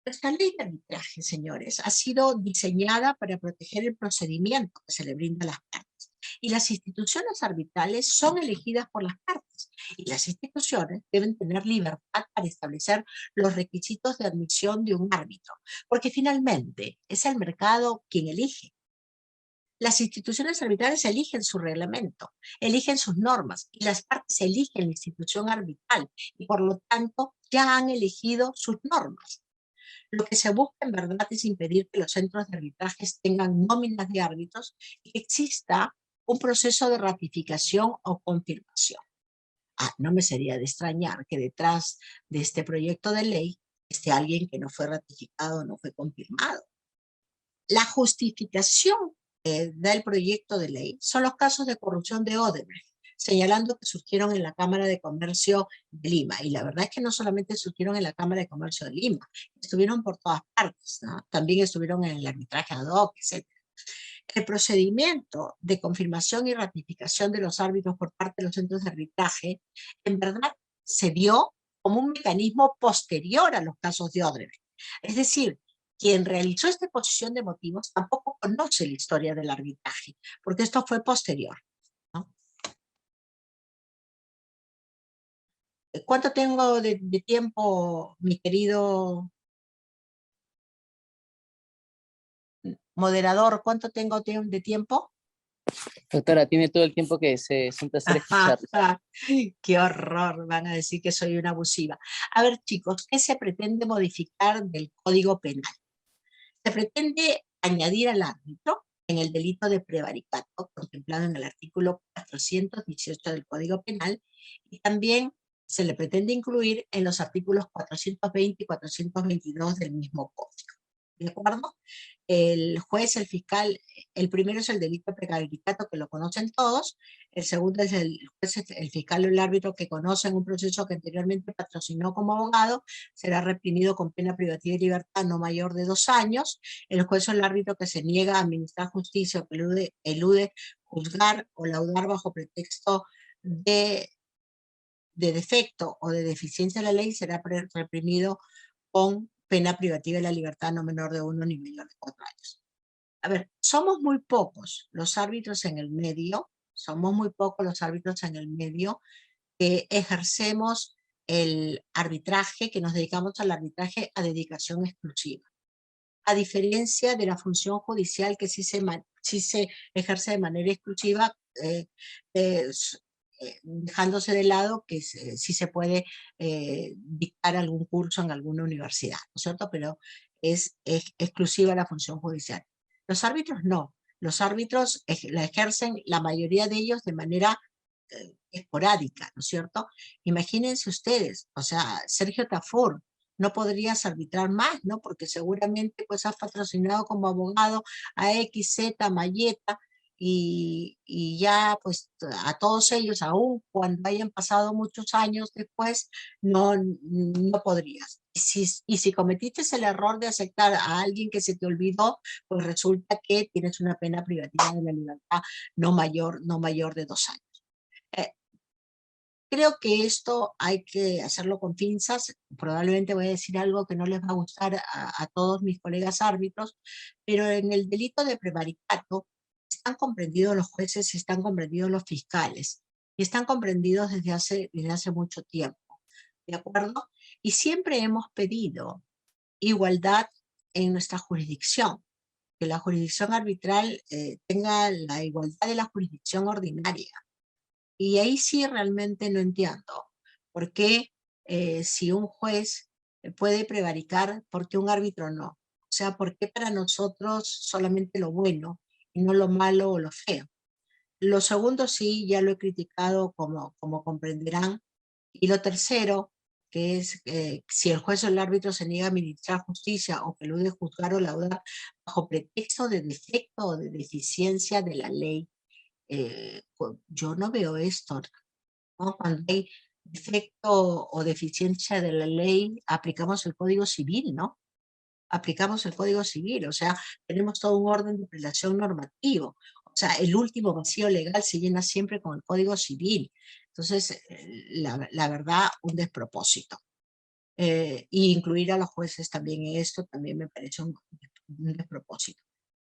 Esta ley de arbitraje, señores, ha sido diseñada para proteger el procedimiento que se le brinda a las partes. Y las instituciones arbitrales son elegidas por las partes. Y las instituciones deben tener libertad para establecer los requisitos de admisión de un árbitro. Porque finalmente es el mercado quien elige. Las instituciones arbitrales eligen su reglamento, eligen sus normas, y las partes eligen la institución arbitral, y por lo tanto ya han elegido sus normas. Lo que se busca en verdad es impedir que los centros de arbitrajes tengan nóminas de árbitros y que exista un proceso de ratificación o confirmación. No me sería de extrañar que detrás de este proyecto de ley esté alguien que no fue ratificado, no fue confirmado. La justificación del proyecto de ley son los casos de corrupción de Odebrecht, señalando que surgieron en la Cámara de Comercio de Lima. Y la verdad es que no solamente surgieron en la Cámara de Comercio de Lima, estuvieron por todas partes, ¿no? También estuvieron en el arbitraje ad hoc, etc. El procedimiento de confirmación y ratificación de los árbitros por parte de los centros de arbitraje, en verdad, se dio como un mecanismo posterior a los casos de Odebrecht. Es decir, quien realizó esta exposición de motivos tampoco conoce la historia del arbitraje, porque esto fue posterior, ¿no? ¿Cuánto tengo de tiempo, mi querido Moderador, ¿cuánto tengo de tiempo? Doctora, tiene todo el tiempo que desee. Es un placer escucharla. Qué horror, van a decir que soy una abusiva. A ver, chicos, ¿qué se pretende modificar del Código Penal? Se pretende añadir al árbitro en el delito de prevaricato, contemplado en el artículo 418 del Código Penal, y también se le pretende incluir en los artículos 420 y 422 del mismo código. ¿De acuerdo? El juez, el fiscal, el primero es el delito de prevaricato, que lo conocen todos. El segundo es el juez, el fiscal o el árbitro que conocen un proceso que anteriormente patrocinó como abogado, será reprimido con pena privativa de libertad no mayor de 2 años. El juez o el árbitro que se niega a administrar justicia o que elude juzgar o laudar bajo pretexto de defecto o de deficiencia de la ley será reprimido con pena privativa de la libertad no menor de 1 ni mayor de 4 años. A ver, somos muy pocos los árbitros en el medio, que ejercemos el arbitraje, que nos dedicamos al arbitraje a dedicación exclusiva. A diferencia de la función judicial que sí se ejerce de manera exclusiva, dejándose de lado que sí se puede dictar algún curso en alguna universidad, ¿no es cierto? Pero es exclusiva la función judicial. Los árbitros no. Los árbitros la ejercen, la mayoría de ellos, de manera esporádica, ¿no es cierto? Imagínense ustedes, o sea, Sergio Tafur, no podrías arbitrar más, ¿no? Porque seguramente pues has patrocinado como abogado a X, Z, Mayeta, y ya pues a todos ellos, aún cuando hayan pasado muchos años después, no podrías. Y si cometiste el error de aceptar a alguien que se te olvidó, pues resulta que tienes una pena privativa de la libertad no mayor de 2 años. Creo que esto hay que hacerlo con pinzas. Probablemente voy a decir algo que no les va a gustar a todos mis colegas árbitros, pero en el delito de prevaricato están comprendidos los jueces, están comprendidos los fiscales, y están comprendidos desde hace mucho tiempo, ¿de acuerdo? Y siempre hemos pedido igualdad en nuestra jurisdicción, que la jurisdicción arbitral tenga la igualdad de la jurisdicción ordinaria. Y ahí sí realmente no entiendo por qué si un juez puede prevaricar, ¿por qué un árbitro no? O sea, ¿por qué para nosotros solamente lo bueno y no lo malo o lo feo? Lo segundo sí, ya lo he criticado como comprenderán. Y lo tercero, que es si el juez o el árbitro se niega a administrar justicia o que elude juzgar o laudar bajo pretexto de defecto o de deficiencia de la ley, yo no veo esto, ¿no? Cuando hay defecto o deficiencia de la ley, aplicamos el Código Civil, ¿no? Aplicamos el Código Civil, o sea, tenemos todo un orden de apelación normativo. O sea, el último vacío legal se llena siempre con el Código Civil. Entonces, la verdad, un despropósito. Y incluir a los jueces también en esto también me parece un despropósito.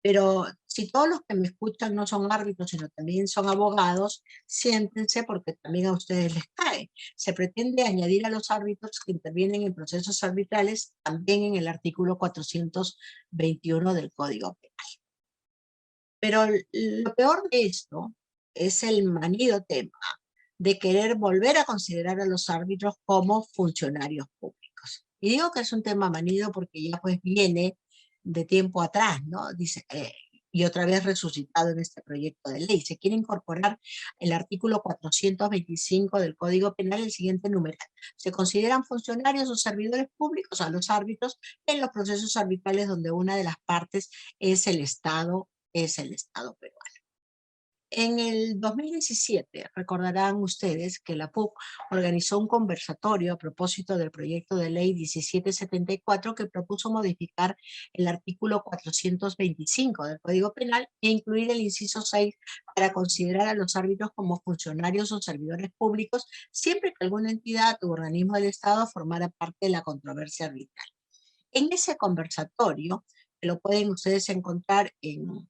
Pero si todos los que me escuchan no son árbitros, sino también son abogados, siéntense porque también a ustedes les cae. Se pretende añadir a los árbitros que intervienen en procesos arbitrales también en el artículo 421 del Código Penal. Pero lo peor de esto es el manido tema de querer volver a considerar a los árbitros como funcionarios públicos. Y digo que es un tema manido porque ya pues viene de tiempo atrás, ¿no? Dice, y otra vez resucitado en este proyecto de ley. Se quiere incorporar el artículo 425 del Código Penal el siguiente numeral. Se consideran funcionarios o servidores públicos a los árbitros en los procesos arbitrales donde una de las partes es el Estado peruano. En el 2017, recordarán ustedes que la PUC organizó un conversatorio a propósito del proyecto de ley 1774 que propuso modificar el artículo 425 del Código Penal e incluir el inciso 6 para considerar a los árbitros como funcionarios o servidores públicos siempre que alguna entidad u organismo del Estado formara parte de la controversia arbitral. En ese conversatorio, que lo pueden ustedes encontrar en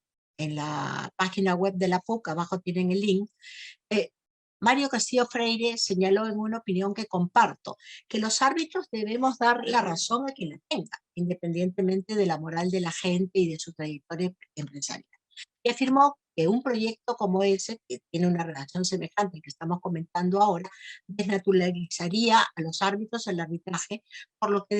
la página web de la PUC, abajo tienen el link, Mario Castillo Freire señaló en una opinión que comparto, que los árbitros debemos dar la razón a quien la tenga, independientemente de la moral de la gente y de su trayectoria empresarial. Y afirmó que un proyecto como ese, que tiene una relación semejante que estamos comentando ahora, desnaturalizaría a los árbitros el arbitraje, por lo que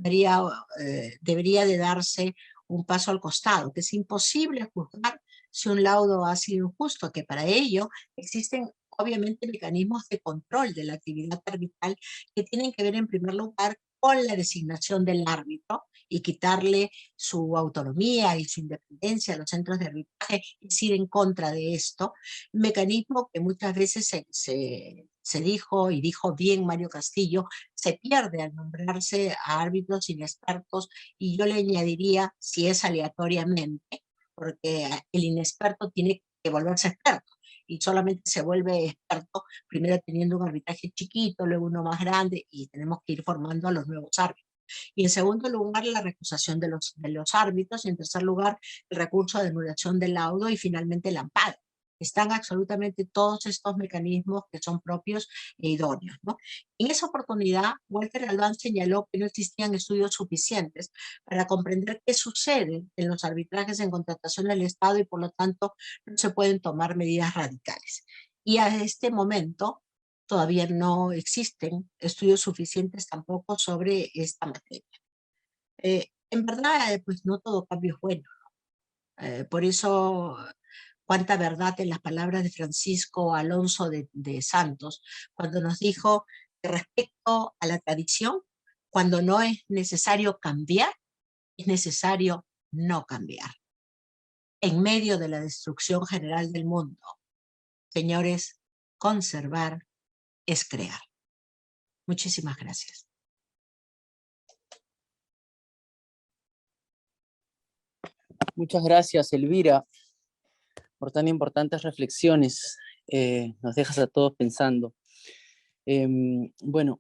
debería de darse un paso al costado, que es imposible juzgar si un laudo ha sido injusto, que para ello existen obviamente mecanismos de control de la actividad arbitral que tienen que ver en primer lugar con la designación del árbitro y quitarle su autonomía y su independencia a los centros de arbitraje, es ir en contra de esto, un mecanismo que muchas veces se dijo, y dijo bien Mario Castillo, se pierde al nombrarse a árbitros inexpertos, y yo le añadiría si es aleatoriamente, porque el inexperto tiene que volverse experto, y solamente se vuelve experto primero teniendo un arbitraje chiquito, luego uno más grande, y tenemos que ir formando a los nuevos árbitros. Y en segundo lugar, la recusación de los árbitros, y en tercer lugar, el recurso de anulación del laudo, y finalmente el amparo. Están absolutamente todos estos mecanismos que son propios e idóneos, ¿no? En esa oportunidad, Walter Galván señaló que no existían estudios suficientes para comprender qué sucede en los arbitrajes en contratación del Estado, y por lo tanto no se pueden tomar medidas radicales. Y a este momento todavía no existen estudios suficientes tampoco sobre esta materia. En verdad, pues no todo cambio es bueno. Por eso, cuánta verdad en las palabras de Francisco Alonso de Santos, cuando nos dijo que respecto a la tradición, cuando no es necesario cambiar, es necesario no cambiar. En medio de la destrucción general del mundo, señores, conservar es crear. Muchísimas gracias. Muchas gracias, Elvira, por tan importantes reflexiones. Nos dejas a todos pensando. Bueno,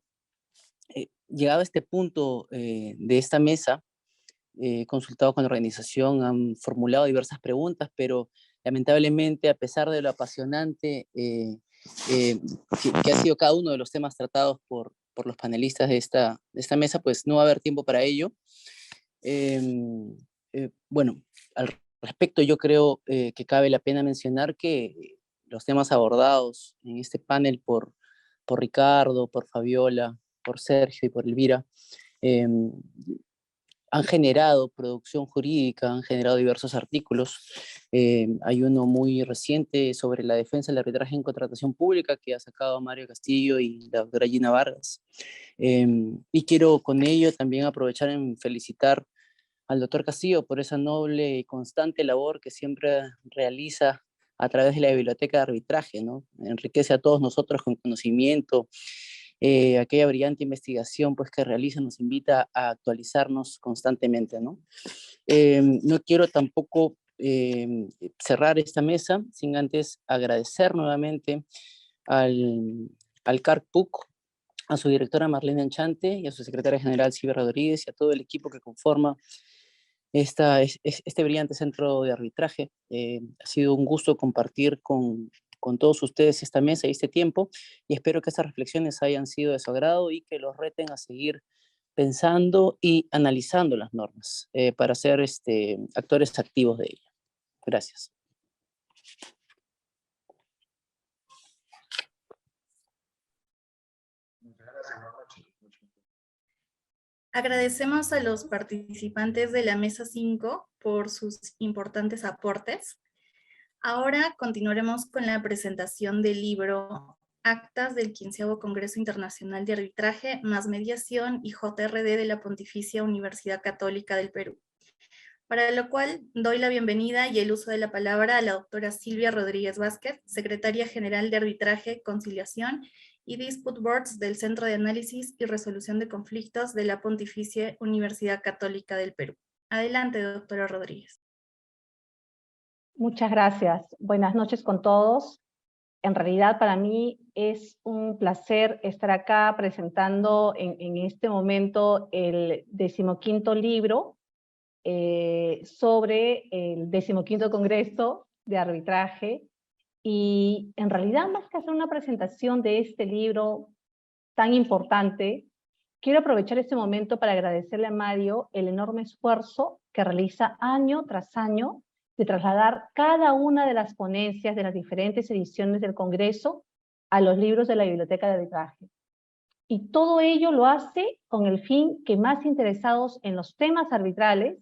llegado a este punto de esta mesa, consultado con la organización, han formulado diversas preguntas, pero lamentablemente, a pesar de lo apasionante que ha sido cada uno de los temas tratados por los panelistas de esta mesa, pues no va a haber tiempo para ello. Bueno, al respecto yo creo que cabe la pena mencionar que los temas abordados en este panel por Ricardo, por Fabiola, por Sergio y por Elvira, han generado producción jurídica, han generado diversos artículos. Hay uno muy reciente sobre la defensa del arbitraje en contratación pública que ha sacado Mario Castillo y la doctora Gina Vargas. Y quiero con ello también aprovechar en felicitar al doctor Castillo por esa noble y constante labor que siempre realiza a través de la biblioteca de arbitraje, ¿no? Enriquece a todos nosotros con conocimiento. Aquella brillante investigación pues, que realiza nos invita a actualizarnos constantemente, ¿no? No quiero tampoco cerrar esta mesa sin antes agradecer nuevamente al CARPUC, a su directora Marlene Enchante y a su secretaria general Silvia Rodríguez y a todo el equipo que conforma este brillante centro de arbitraje. Ha sido un gusto compartir con todos ustedes esta mesa y este tiempo, y espero que estas reflexiones hayan sido de su agrado y que los reten a seguir pensando y analizando las normas para ser actores activos de ello. Gracias. Agradecemos a los participantes de la Mesa 5 por sus importantes aportes. Ahora continuaremos con la presentación del libro Actas del 15º Congreso Internacional de Arbitraje, más Mediación y JRD de la Pontificia Universidad Católica del Perú. Para lo cual doy la bienvenida y el uso de la palabra a la doctora Silvia Rodríguez Vázquez, Secretaria General de Arbitraje, Conciliación y Dispute Boards del Centro de Análisis y Resolución de Conflictos de la Pontificia Universidad Católica del Perú. Adelante, doctora Rodríguez. Muchas gracias. Buenas noches con todos. En realidad para mí es un placer estar acá presentando en este momento el 15º libro sobre el 15º Congreso de Arbitraje Y en realidad, más que hacer una presentación de este libro tan importante, quiero aprovechar este momento para agradecerle a Mario el enorme esfuerzo que realiza año tras año de trasladar cada una de las ponencias de las diferentes ediciones del Congreso a los libros de la Biblioteca de Arbitraje. Y todo ello lo hace con el fin que más interesados en los temas arbitrales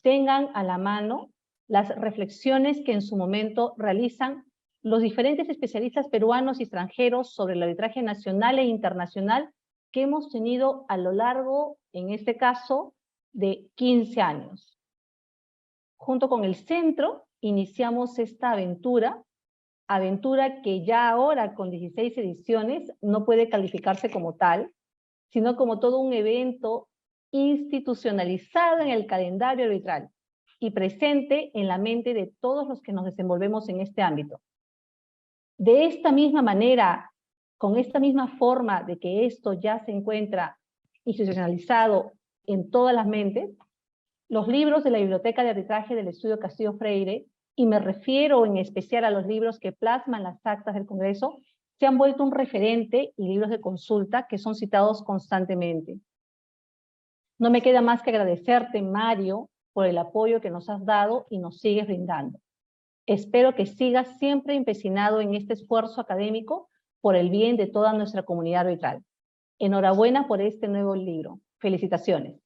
tengan a la mano las reflexiones que en su momento realizan los diferentes especialistas peruanos y extranjeros sobre el arbitraje nacional e internacional que hemos tenido a lo largo, en este caso, de 15 años. Junto con el centro iniciamos esta aventura que ya ahora con 16 ediciones no puede calificarse como tal, sino como todo un evento institucionalizado en el calendario arbitral y presente en la mente de todos los que nos desenvolvemos en este ámbito. De esta misma manera, con esta misma forma de que esto ya se encuentra institucionalizado en todas las mentes, los libros de la Biblioteca de Arbitraje del Estudio Castillo Freire, y me refiero en especial a los libros que plasman las actas del Congreso, se han vuelto un referente y libros de consulta que son citados constantemente. No me queda más que agradecerte, Mario, por el apoyo que nos has dado y nos sigues brindando. Espero que sigas siempre empecinado en este esfuerzo académico por el bien de toda nuestra comunidad arbitral. Enhorabuena por este nuevo libro. Felicitaciones.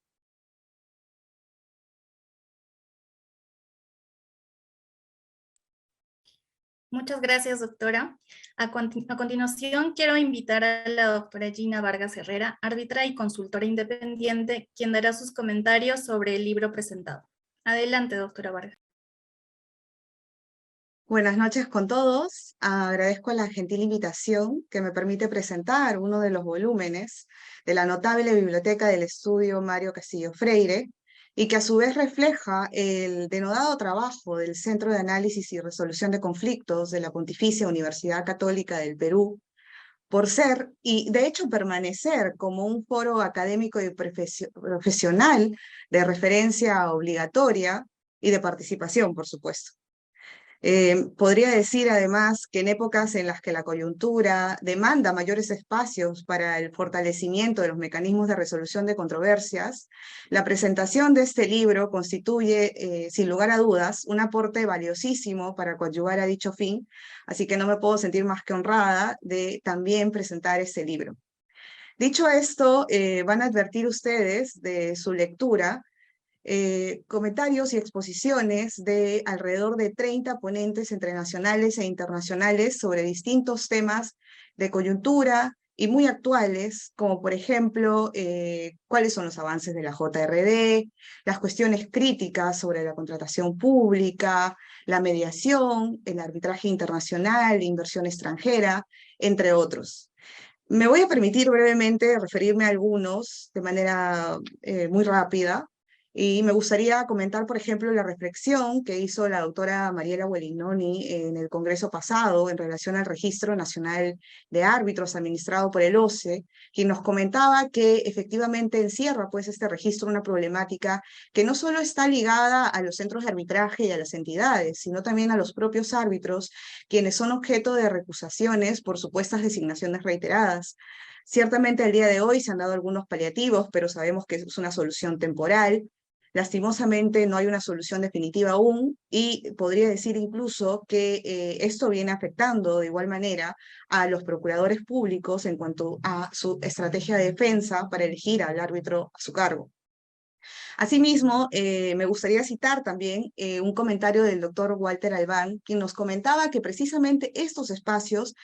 Muchas gracias, doctora. A continuación, quiero invitar a la doctora Gina Vargas Herrera, árbitra y consultora independiente, quien dará sus comentarios sobre el libro presentado. Adelante, doctora Vargas. Buenas noches con todos. Agradezco la gentil invitación que me permite presentar uno de los volúmenes de la notable biblioteca del estudio Mario Castillo Freire, y que a su vez refleja el denodado trabajo del Centro de Análisis y Resolución de Conflictos de la Pontificia Universidad Católica del Perú, por ser y de hecho permanecer como un foro académico y profesional de referencia obligatoria y de participación, por supuesto. Podría decir además que en épocas en las que la coyuntura demanda mayores espacios para el fortalecimiento de los mecanismos de resolución de controversias, la presentación de este libro constituye, sin lugar a dudas, un aporte valiosísimo para coadyuvar a dicho fin, así que no me puedo sentir más que honrada de también presentar este libro. Dicho esto, van a advertir ustedes de su lectura comentarios y exposiciones de alrededor de 30 ponentes entre nacionales e internacionales sobre distintos temas de coyuntura y muy actuales, como por ejemplo, cuáles son los avances de la JRD, las cuestiones críticas sobre la contratación pública, la mediación, el arbitraje internacional, inversión extranjera, entre otros. Me voy a permitir brevemente referirme a algunos de manera muy rápida. Y me gustaría comentar, por ejemplo, la reflexión que hizo la doctora Mariela Guelinoni en el Congreso pasado en relación al Registro Nacional de Árbitros administrado por el OCE, quien nos comentaba que efectivamente encierra pues este registro una problemática que no solo está ligada a los centros de arbitraje y a las entidades, sino también a los propios árbitros, quienes son objeto de recusaciones por supuestas designaciones reiteradas. Ciertamente al día de hoy se han dado algunos paliativos, pero sabemos que es una solución temporal. Lastimosamente no hay una solución definitiva aún y podría decir incluso que esto viene afectando de igual manera a los procuradores públicos en cuanto a su estrategia de defensa para elegir al árbitro a su cargo. Asimismo, me gustaría citar también un comentario del doctor Walter Albán, quien nos comentaba que precisamente estos espacios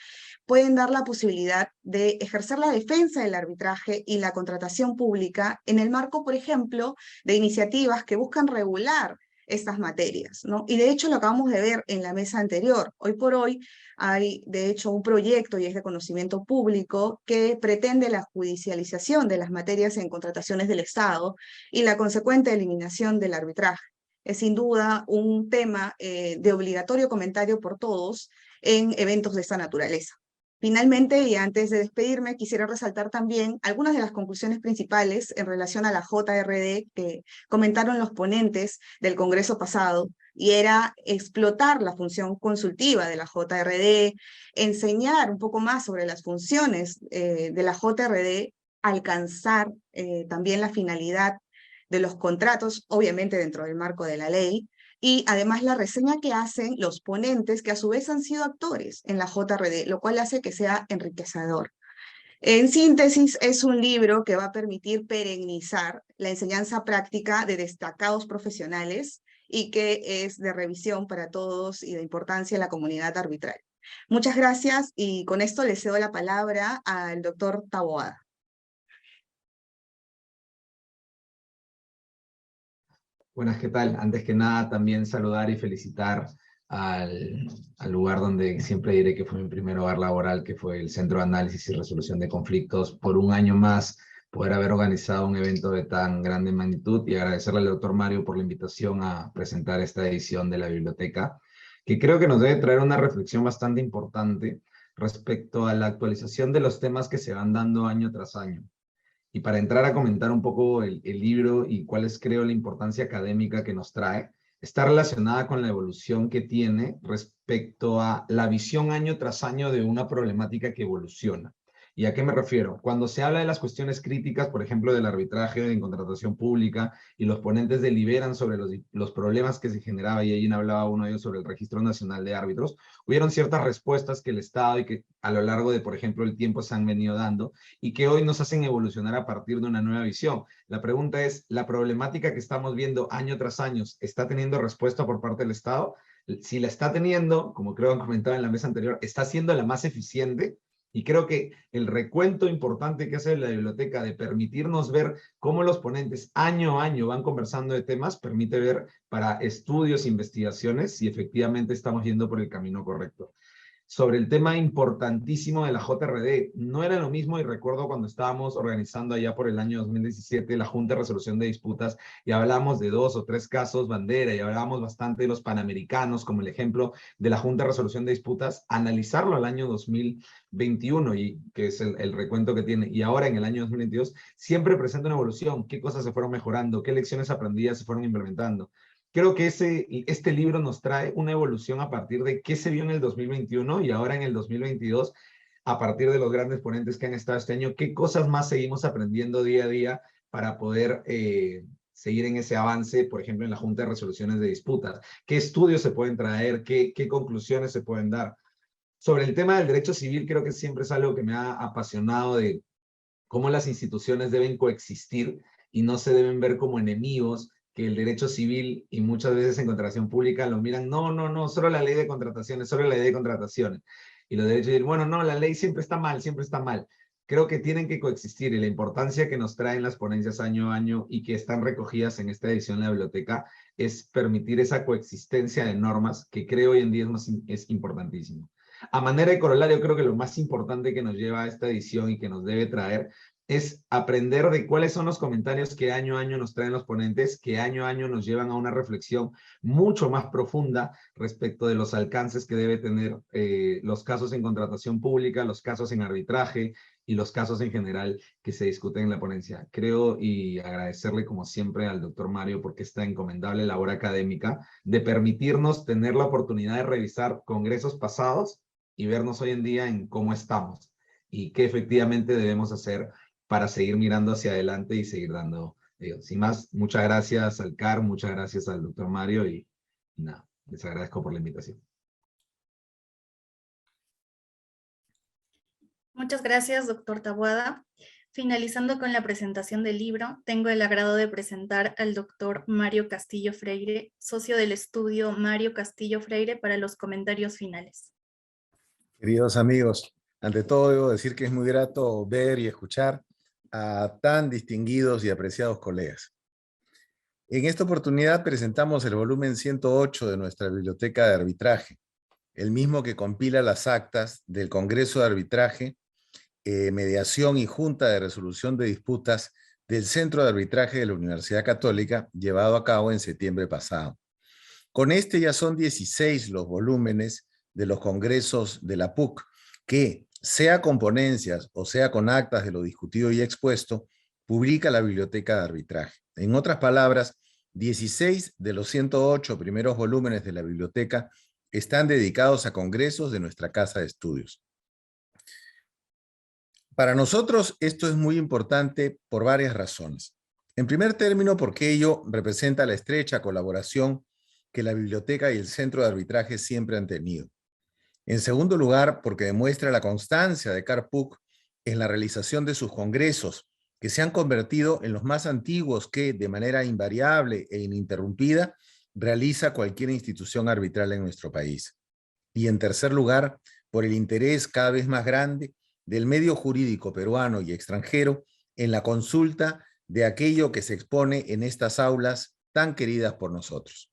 pueden dar la posibilidad de ejercer la defensa del arbitraje y la contratación pública en el marco, por ejemplo, de iniciativas que buscan regular estas materias, ¿no? Y de hecho lo acabamos de ver en la mesa anterior. Hoy por hoy hay de hecho un proyecto y es de conocimiento público que pretende la judicialización de las materias en contrataciones del Estado y la consecuente eliminación del arbitraje. Es sin duda un tema de obligatorio comentario por todos en eventos de esta naturaleza. Finalmente, y antes de despedirme, quisiera resaltar también algunas de las conclusiones principales en relación a la JRD que comentaron los ponentes del Congreso pasado, y era explotar la función consultiva de la JRD, enseñar un poco más sobre las funciones de la JRD, alcanzar también la finalidad de los contratos, obviamente dentro del marco de la ley, y además la reseña que hacen los ponentes, que a su vez han sido actores en la JRD, lo cual hace que sea enriquecedor. En síntesis, es un libro que va a permitir perennizar la enseñanza práctica de destacados profesionales y que es de revisión para todos y de importancia en la comunidad arbitral. Muchas gracias y con esto le cedo la palabra al doctor Taboada. Buenas, ¿qué tal? Antes que nada, también saludar y felicitar al lugar donde siempre diré que fue mi primer hogar laboral, que fue el Centro de Análisis y Resolución de Conflictos, por un año más poder haber organizado un evento de tan grande magnitud, y agradecerle al doctor Mario por la invitación a presentar esta edición de la biblioteca, que creo que nos debe traer una reflexión bastante importante respecto a la actualización de los temas que se van dando año tras año. Y para entrar a comentar un poco el libro y cuál es, creo, la importancia académica que nos trae, está relacionada con la evolución que tiene respecto a la visión año tras año de una problemática que evoluciona. ¿Y a qué me refiero? Cuando se habla de las cuestiones críticas, por ejemplo, del arbitraje en contratación pública, y los ponentes deliberan sobre los problemas que se generaba, y ahí hablaba uno de ellos sobre el Registro Nacional de Árbitros, hubieron ciertas respuestas que el Estado y que a lo largo de, por ejemplo, el tiempo se han venido dando, y que hoy nos hacen evolucionar a partir de una nueva visión. La pregunta es, ¿la problemática que estamos viendo año tras año está teniendo respuesta por parte del Estado? Si la está teniendo, como creo han comentado en la mesa anterior, ¿está siendo la más eficiente? Y creo que el recuento importante que hace la biblioteca de permitirnos ver cómo los ponentes año a año van conversando de temas, permite ver para estudios, investigaciones, si efectivamente estamos yendo por el camino correcto. Sobre el tema importantísimo de la JRD, no era lo mismo, y recuerdo cuando estábamos organizando allá por el año 2017 la Junta de Resolución de Disputas, y hablamos de 2 o 3 casos bandera, y hablábamos bastante de los panamericanos como el ejemplo de la Junta de Resolución de Disputas, analizarlo al año 2021, y que es el recuento que tiene, y ahora en el año 2022, siempre presenta una evolución, qué cosas se fueron mejorando, qué lecciones aprendidas se fueron implementando. Creo que este libro nos trae una evolución a partir de qué se vio en el 2021 y ahora en el 2022, a partir de los grandes ponentes que han estado este año, qué cosas más seguimos aprendiendo día a día para poder seguir en ese avance, por ejemplo, en la Junta de Resoluciones de Disputas. ¿Qué estudios se pueden traer? ¿Qué conclusiones se pueden dar? Sobre el tema del derecho civil, creo que siempre es algo que me ha apasionado, de cómo las instituciones deben coexistir y no se deben ver como enemigos, que el derecho civil y muchas veces en contratación pública lo miran, no, solo la ley de contrataciones, solo la ley de contrataciones. Y los derechos civiles, bueno, no, la ley siempre está mal, siempre está mal. Creo que tienen que coexistir, y la importancia que nos traen las ponencias año a año y que están recogidas en esta edición de la biblioteca es permitir esa coexistencia de normas que creo hoy en día es importantísimo. A manera de corolario, creo que lo más importante que nos lleva a esta edición y que nos debe traer es aprender de cuáles son los comentarios que año a año nos traen los ponentes, que año a año nos llevan a una reflexión mucho más profunda respecto de los alcances que debe tener los casos en contratación pública, los casos en arbitraje y los casos en general que se discuten en la ponencia. Creo, y agradecerle como siempre al doctor Mario porque esta encomendable labor académica de permitirnos tener la oportunidad de revisar congresos pasados y vernos hoy en día en cómo estamos y qué efectivamente debemos hacer para seguir mirando hacia adelante y seguir dando. Sin más, muchas gracias al CAR, muchas gracias al doctor Mario, y nada, les agradezco por la invitación. Muchas gracias, doctor Taboada. Finalizando con la presentación del libro, tengo el agrado de presentar al doctor Mario Castillo Freire, socio del estudio Mario Castillo Freire, para los comentarios finales. Queridos amigos, ante todo debo decir que es muy grato ver y escuchar a tan distinguidos y apreciados colegas. En esta oportunidad presentamos el volumen 108 de nuestra Biblioteca de Arbitraje, el mismo que compila las actas del Congreso de Arbitraje, Mediación y Junta de Resolución de Disputas del Centro de Arbitraje de la Universidad Católica, llevado a cabo en septiembre pasado. Con este ya son 16 los volúmenes de los congresos de la PUC, que, sea con ponencias o sea con actas de lo discutido y expuesto, publica la Biblioteca de Arbitraje. En otras palabras, 16 de los 108 primeros volúmenes de la biblioteca están dedicados a congresos de nuestra casa de estudios. Para nosotros esto es muy importante por varias razones. En primer término, porque ello representa la estrecha colaboración que la biblioteca y el Centro de Arbitraje siempre han tenido. En segundo lugar, porque demuestra la constancia de CARPUC en la realización de sus congresos, que se han convertido en los más antiguos que, de manera invariable e ininterrumpida, realiza cualquier institución arbitral en nuestro país. Y en tercer lugar, por el interés cada vez más grande del medio jurídico peruano y extranjero en la consulta de aquello que se expone en estas aulas tan queridas por nosotros.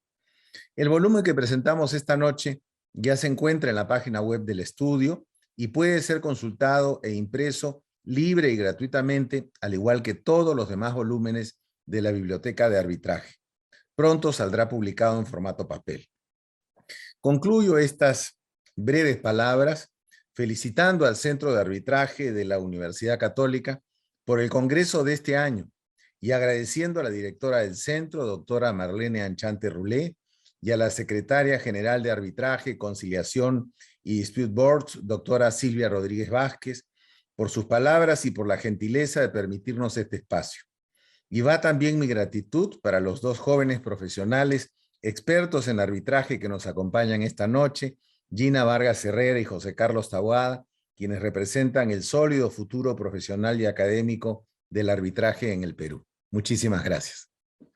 El volumen que presentamos esta noche ya se encuentra en la página web del estudio y puede ser consultado e impreso libre y gratuitamente, al igual que todos los demás volúmenes de la Biblioteca de Arbitraje. Pronto saldrá publicado en formato papel. Concluyo estas breves palabras felicitando al Centro de Arbitraje de la Universidad Católica por el congreso de este año y agradeciendo a la directora del centro, doctora Marlene Anchante Rulé, y a la secretaria general de Arbitraje, Conciliación y Dispute Boards, doctora Silvia Rodríguez Vázquez, por sus palabras y por la gentileza de permitirnos este espacio. Y va también mi gratitud para los dos jóvenes profesionales expertos en arbitraje que nos acompañan esta noche, Gina Vargas Herrera y José Carlos Taboada, quienes representan el sólido futuro profesional y académico del arbitraje en el Perú. Muchísimas gracias.